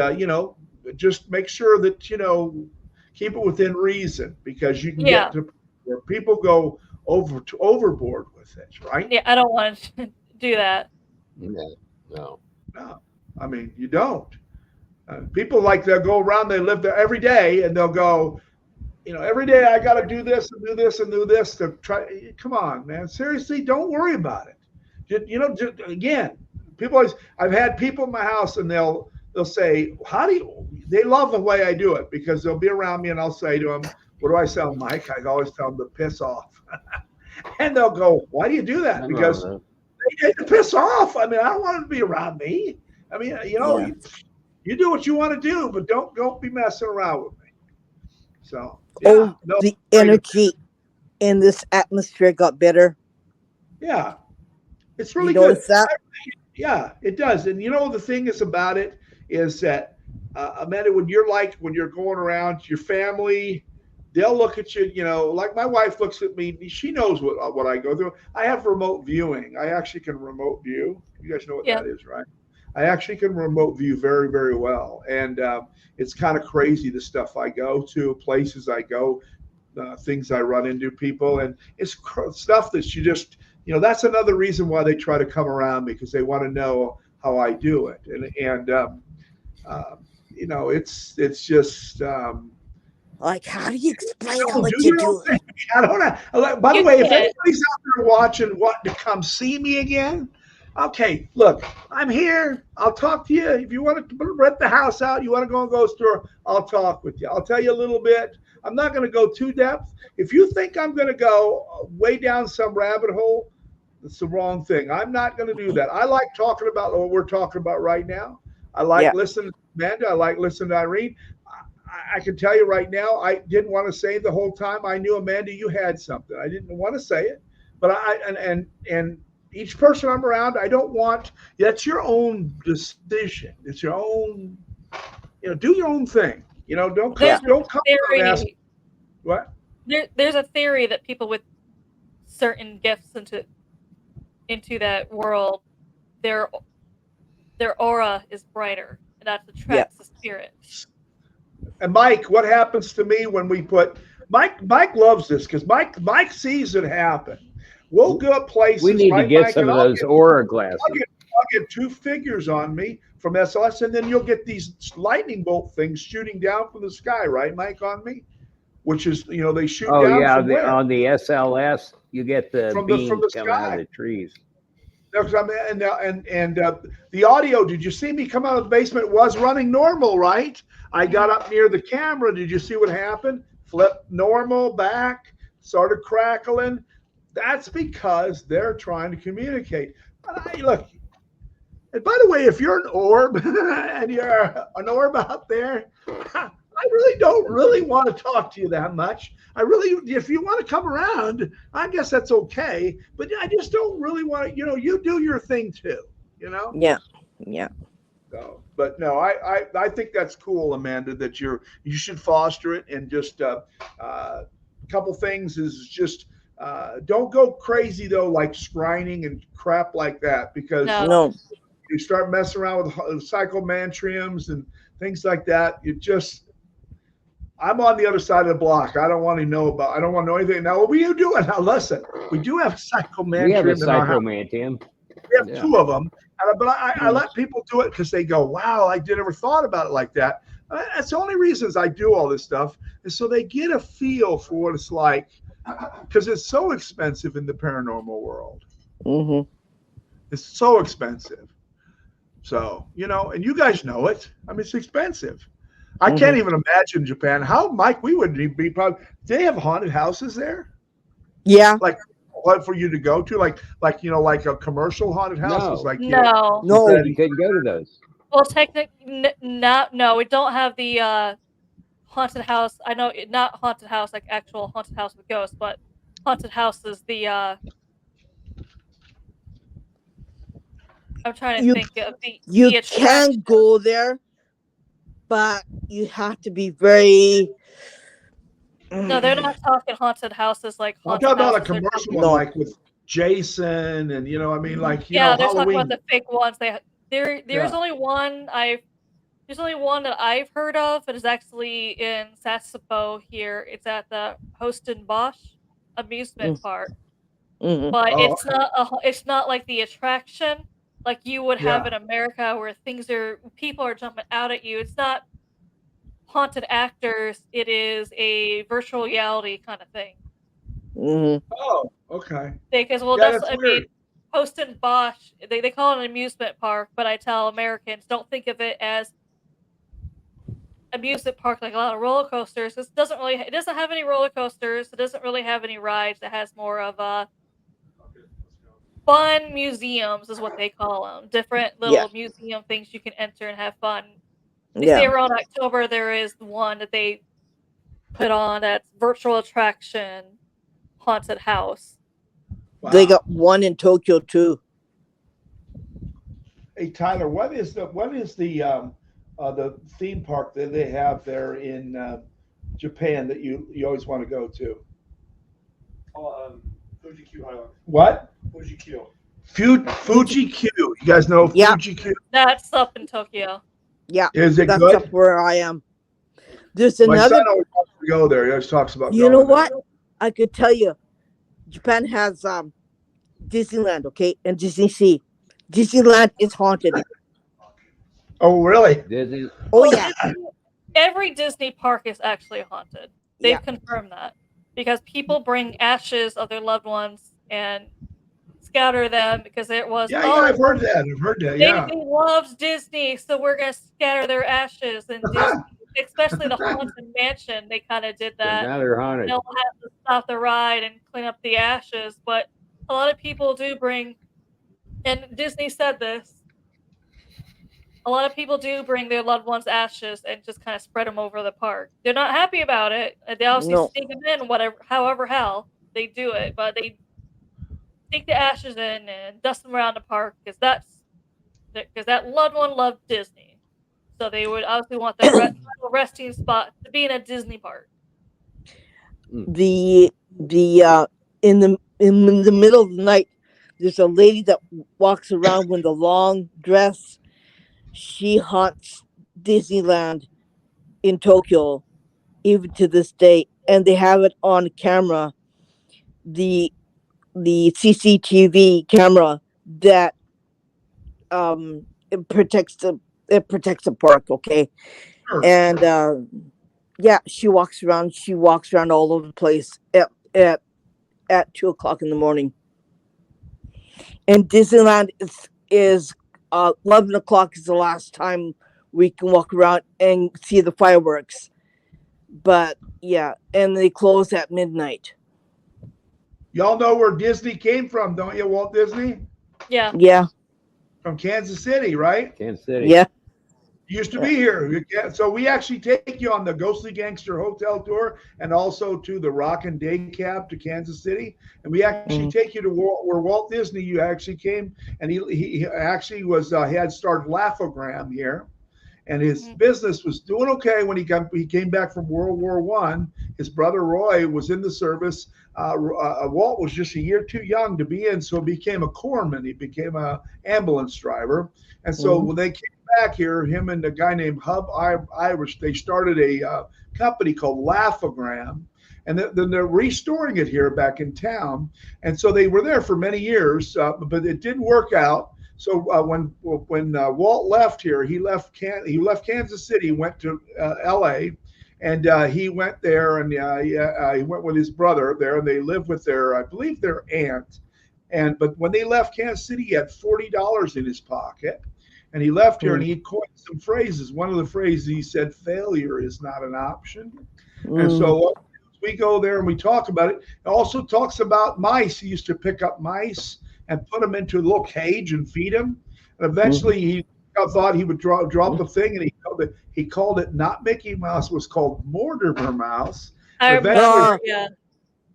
just make sure that, keep it within reason because you can get to where people go overboard with it, right? Yeah, I don't want to do that. No, no. No, I mean you don't. People like they'll go around, they live there every day, and they'll go, every day I got to do this and do this and do this to try. Come on, man, seriously, don't worry about it. Again, people always. I've had people in my house, and they'll say, "How do you?" They love the way I do it because they'll be around me, and I'll say to them, "What do I tell Mike?" I always tell them to piss off, and they'll go, "Why do you do that?" Because they need to piss off. I mean, I don't want them to be around me. I mean, you do what you want to do, but don't be messing around with me. So, the energy in this atmosphere got better. Yeah, it's really you good. Notice that? Yeah, it does. And the thing is about it is that, Amanda, when you're going around your family, they'll look at you, like my wife looks at me. She knows what I go through. I have remote viewing. I actually can remote view. You guys know what that is, right? I actually can remote view very, very well. And it's kind of crazy, the stuff I go to, places I go, things I run into, people. And it's stuff that you just, that's another reason why they try to come around me, because they want to know how I do it. It's just. Like, how do you explain what you do? I don't know. By the way, if anybody's out there watching wanting to come see me again, okay, look, I'm here. I'll talk to you. If you want to rent the house out, you want to go and ghost tour, I'll talk with you. I'll tell you a little bit. I'm not going to go too depth. If you think I'm going to go way down some rabbit hole, that's the wrong thing. I'm not going to do that. I like talking about what we're talking about right now. I like listening to Amanda. I like listening to Irene. I can tell you right now, I didn't want to say the whole time. I knew, Amanda, you had something. I didn't want to say it, but and each person I'm around, I don't want. That's your own decision. It's your own. Do your own thing. Don't come and ask. What? There's a theory that people with certain gifts into that world, their aura is brighter, and that attracts the spirit. And Mike, what happens to me when we put Mike loves this because Mike sees it happen. We'll go up places. We need to get Mike, some of those aura glasses. I'll get 2 figures on me from SLS, and then you'll get these lightning bolt things shooting down from the sky, right, Mike, on me? Which is, they shoot down. Oh yeah, from on the SLS, you get the beams from the coming out of the trees. And the audio, did you see me come out of the basement? It was running normal, right? I got up near the camera. Did you see what happened? Flip normal back, started crackling. That's because they're trying to communicate. Look, and by the way, if you're an orb and you're an orb out there, I really don't want to talk to you that much. If you want to come around, I guess that's okay. But I just don't really want to, you do your thing too, Yeah. So, but no, I think that's cool, Amanda, that you should foster it. And just a couple things is just don't go crazy though, like scrying and crap like that, because No. you start messing around with psychomantriums and things like that. I'm on the other side of the block. I don't want to know anything. Now, what are you doing? Now, listen, we do have psychomantrium. We have a psychomantium. We have 2 of them. But I let people do it because they go, wow, I never thought about it like that. That's the only reasons I do all this stuff, is so they get a feel for what it's like, because it's so expensive in the paranormal world. Mm-hmm. It's so expensive. So, and you guys know it. I mean, it's expensive. I can't even imagine Japan. Mike, we would be probably. Do they have haunted houses there? Yeah. Like what for you to go to? Like a commercial haunted houses? No. You couldn't go to those. Well, technically, no. We don't have the haunted house. I know, not haunted house like actual haunted house with ghosts, but haunted house is the. I'm trying to think of the. You can go there, but you have to be very. No, they're not talking haunted houses like haunted I'm talking about a houses. commercial one, like with Jason and they're talking about the fake ones. There's only one that I've heard of. It is actually in Sasebo here. It's at the Host and Bosch. amusement park, Mhm. but Oh, it's not like the attraction like you would have yeah. in America where people are jumping out at you. It's not haunted actors. It is a virtual reality kind of thing. Mhm. Oh, okay. Because well, Yeah, that's that's I mean, weird. Post and Bosch they call it an amusement park, but I tell Americans don't think of it as amusement park like a lot of roller coasters. It doesn't have any roller coasters. It doesn't really have any rides. It has more of a fun museums is what they call them. Different Yeah. little museum things you can enter and have fun. They say Yeah. around October there is one that they put on that's virtual attraction haunted house. They Wow. got one in Tokyo too. Hey Tyler, what is the theme park that they have there in Japan that you always want to go to? Oh, Fuji Q Highland. What? Fuji Q. Fuji Q. You guys know Yeah. Fuji Q? That's up in Tokyo. Yeah. Is it That's good? up where I am. There's My son another. always wants to go there. He always talks about You know going there. what? I could tell you, Japan has Disneyland, okay, and Disney Sea. Disneyland is haunted. Oh, really? Disney. Oh Well, yeah. every Disney park is actually haunted. Yeah. They've confirmed that because people bring ashes of their loved ones and scatter them because there was Yeah, I've heard that. I've heard that. they Yeah. loved Disney, so we're gonna scatter their ashes and Disney, especially the haunted mansion. They kind of did So that. now they're haunted. They'll have to stop the ride and clean up the ashes, but a lot of people do bring, and Disney said this. A lot of people do bring their loved ones' ashes and just kind of spread them over the park. They're not happy about it. They obviously No. sneak them in, however hell they do it, but they sneak the ashes in and dust them around the park because that loved one loved Disney, so they would obviously want their final resting spot to be in a Disney park. The in the middle of the night, there's a lady that walks around with a long dress. She haunts Disneyland in Tokyo even to this day, and they have it on camera. The CCTV camera that it protects the park, okay? Sure. And yeah, she walks around. She walks around all over the place at 2 o'clock in the morning. And Disneyland is 11 o'clock is the last time we can walk around and see the fireworks. But yeah, and they close at midnight. Y'all know where Disney came from, don't you, Walt Disney? Yeah. Yeah, From Kansas City, right? Kansas City. yeah. Used to be here. So we actually take you on the Ghostly Gangster Hotel tour and also to the Rockin' Day Cab to Kansas City. And we actually take you to where Walt Disney you actually came. And he actually was he had started Laugh-O-Gram here. And his business was doing okay when he came back from World War One. His brother Roy was in the service. Walt was just a year too young to be in, so he became a corpsman. He became a ambulance driver. And so when they came back here, him and a guy named Hub Irish, they started a company called Laugh-O-Gram. And then they're restoring it here back in town. And so they were there for many years, but it didn't work out. So when Walt left here, he left Kansas City, went to L.A., and he went there, and he went with his brother there, and they lived with I believe their aunt. But when they left Kansas City, he had $40 in his pocket, and he left here, and he coined some phrases. One of the phrases he said, "Failure is not an option," and so. We go there and we talk about it. It also talks about mice. He used to pick up mice and put them into a little cage and feed them. And eventually he thought he would drop the thing, and he called it not Mickey Mouse, it was called Mortimer Mouse. I remember, yeah.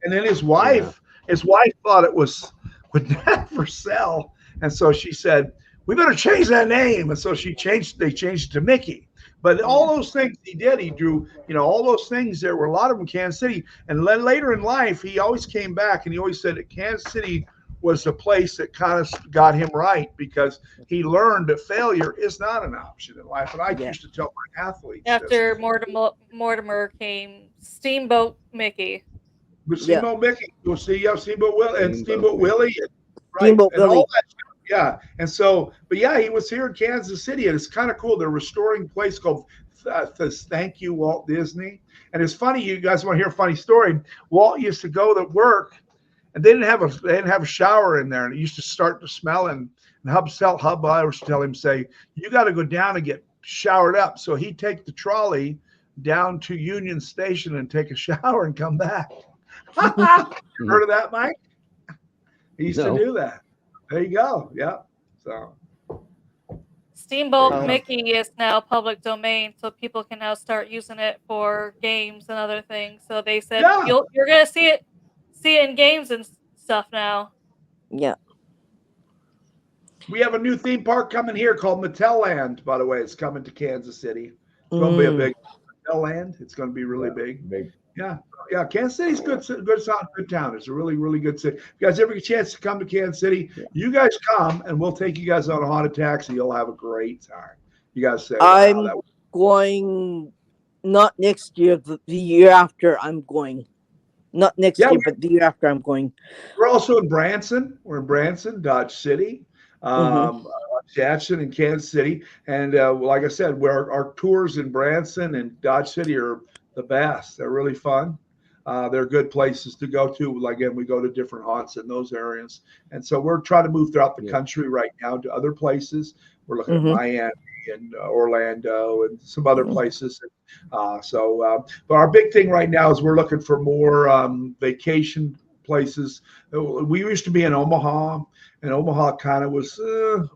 And then his wife thought it was would never sell. And so she said, "We better change that name." And so they changed it to Mickey. But all those things he did, he drew, all those things. There were a lot of them in Kansas City. And then later in life, he always came back and he always said that Kansas City was the place that kind of got him right because he learned that failure is not an option in life. And I used to tell my athletes. After Mortimer came Steamboat Mickey. With Steamboat Mickey, you'll see Steamboat Will and Steamboat Willie, and, Steamboat and Willie. all that stuff. Yeah, and so, but yeah, he was here in Kansas City, and it's kind of cool. They're restoring a place called Thank You Walt Disney, and it's funny. You guys want to hear a funny story? Walt used to go to work, and they didn't have a shower in there, and it used to start to smell. And Hub I was tell him, say, you got to go down and get showered up. So he'd take the trolley down to Union Station and take a shower and come back. Heard of that, Mike? He used to do that. There you go. Yeah. So Steamboat Mickey is now public domain, so people can now start using it for games and other things. So they said you're gonna see it in games and stuff now. Yeah. We have a new theme park coming here called Mattel Land, by the way. It's coming to Kansas City. It's going to be a big Mattel Land. It's going to be really big. Yeah. Yeah. Kansas City's good town. It's a really, really good city. If you guys ever get a chance to come to Kansas City, you guys come and we'll take you guys on a haunted taxi. You'll have a great time. You guys say, I'm going not next year, the year after I'm going. Not next year, but the year after I'm going. We're also in Branson. We're in Branson, Dodge City. Jackson and Kansas City, and like I said, our tours in Branson and Dodge City are the best. They're really fun. They're good places to go to. Again, we go to different haunts in those areas, and so we're trying to move throughout the country right now to other places. We're looking at Miami and Orlando and some other places. But our big thing right now is we're looking for more vacation places. We used to be in Omaha. And Omaha kind of was,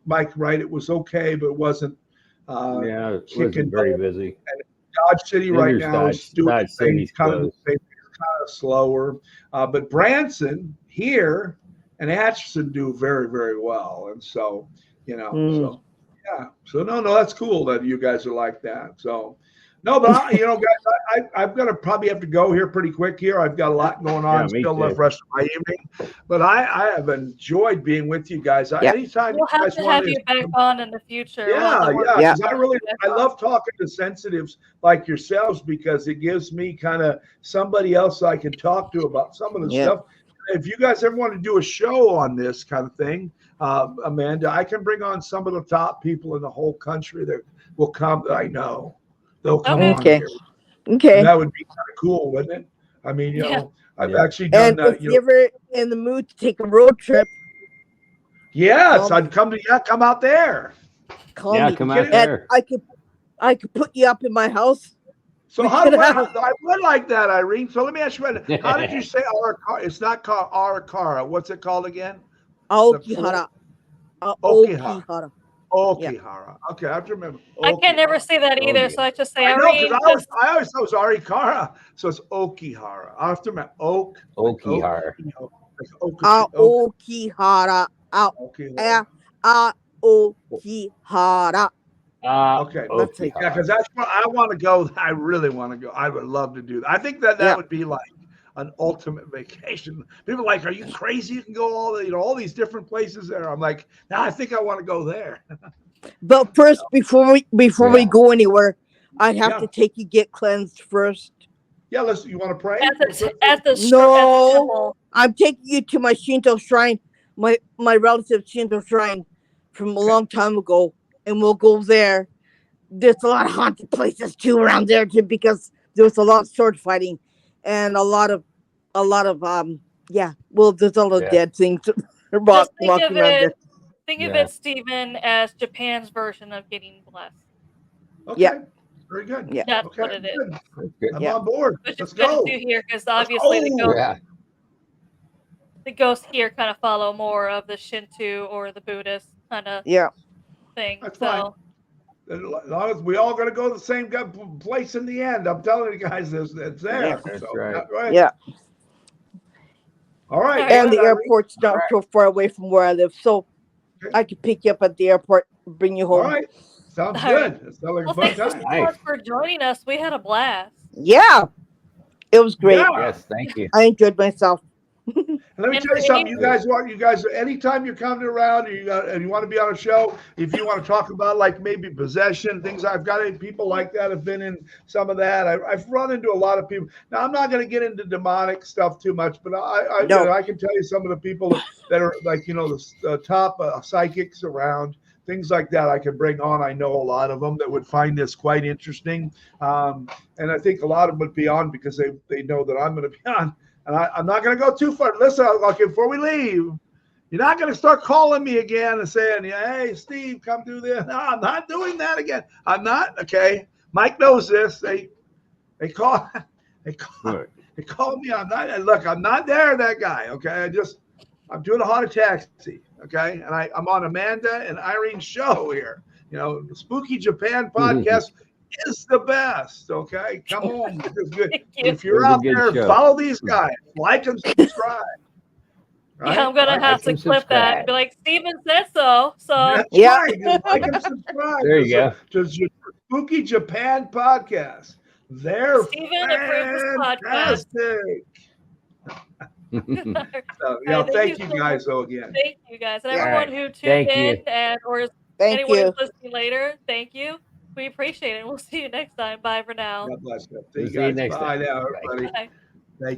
Mike, right? It was okay, but it wasn't. It wasn't very busy. And Dodge City right now is doing kind of slower. But Branson here and Atchison do very, very well. And so, so yeah. So no, that's cool that you guys are like that. So. No, but guys, I'm gonna probably have to go here pretty quick. Here, I've got a lot going on. Still left the rest of my evening, but I have enjoyed being with you guys. Anytime we'll have to have you back on in the future. Yeah. Because I love talking to sensitives like yourselves because it gives me kind of somebody else I can talk to about some of the stuff. If you guys ever want to do a show on this kind of thing, Amanda, I can bring on some of the top people in the whole country that will come. I know. They'll come on here. Okay. And that would be kind of cool, wouldn't it? I mean, I've actually done that. If you're ever in the mood to take a road trip. Yes, I'd come out there. Come out there. I could put you up in my house. So I would like that, Irene. So let me ask you, how did you say Arakara? It's not called Arakara. What's it called again? Aokihara. Aokihara. Okihara. Okay, I have to remember. I can never say that either, so I just say I always thought it was Arikara, so it's Okihara. I have to remember Okihara. Okihara. Okihara. Okay. Yeah, because that's where I want to go. I really want to go. I would love to do that. I think that would be like an ultimate vacation. People are like, are you crazy? You can go all these different places there. I'm like, now I think I want to go there. But first, before we go anywhere, I'd have to take you get cleansed first. Yeah, you want to pray? No, I'm taking you to my Shinto shrine, my relative's Shinto shrine from a long time ago, and we'll go there. There's a lot of haunted places too around there too, because there was a lot of sword fighting and a lot of there's a lot of dead things walking around there. Think of it, Stephen, as Japan's version of getting blessed. Okay. Yeah. Very good. Yeah. That's what it is. I'm on board. Let's go. Do here because obviously the ghosts here kind of follow more of the Shinto or the Buddhist kind of thing. That's fine. As long as we all going to go to the same place in the end, I'm telling you guys, it's there. Yeah, that's right. Yeah. All right. And the airport's not so far away from where I live, so I could pick you up at the airport and bring you home. All right. Sounds good. It sounds like a fun time. Thanks so much for joining us. We had a blast. Yeah. It was great. Yes, thank you. I enjoyed myself. And let me And tell you for something. any- You guys, anytime you're coming around and you want to be on a show, if you want to talk about like maybe possession things, I've got people like that have been in some of that. I've run into a lot of people. Now I'm not going to get into demonic stuff too much, but I No. I can tell you some of the people that are like the top psychics around. Things like that I can bring on. I know a lot of them that would find this quite interesting. And I think a lot of them would be on because they know that I'm going to be on. And I'm not going to go too far. Listen, okay, before we leave, you're not going to start calling me again and saying, hey, Steve, come do this. No, I'm not doing that again. I'm not. Okay. Mike knows this. They call me. I'm not. Look, I'm not there, that guy. Okay. I'm doing a haunted taxi. Okay. And I'm on Amanda and Irene's show here. The Spooky Japan podcast is the best. Okay. Come on. It's good. If you're out there, follow these guys. Like and subscribe. Right? Yeah, I'm gonna have to clip that and be like, Steven said so. So That's Yeah. right. Like and subscribe. There you go. To Spooky Japan podcast. They're Steven approves this podcast. fantastic. So, All right, thank you so guys much. again. Thank you guys and Yeah. everyone who tuned Thank in you. and or Thank anyone you. who's listening later. Thank you. We appreciate it. We'll see you next time. Bye for now. God bless you. We'll See see you you guys. next Bye time. now, everybody. Bye.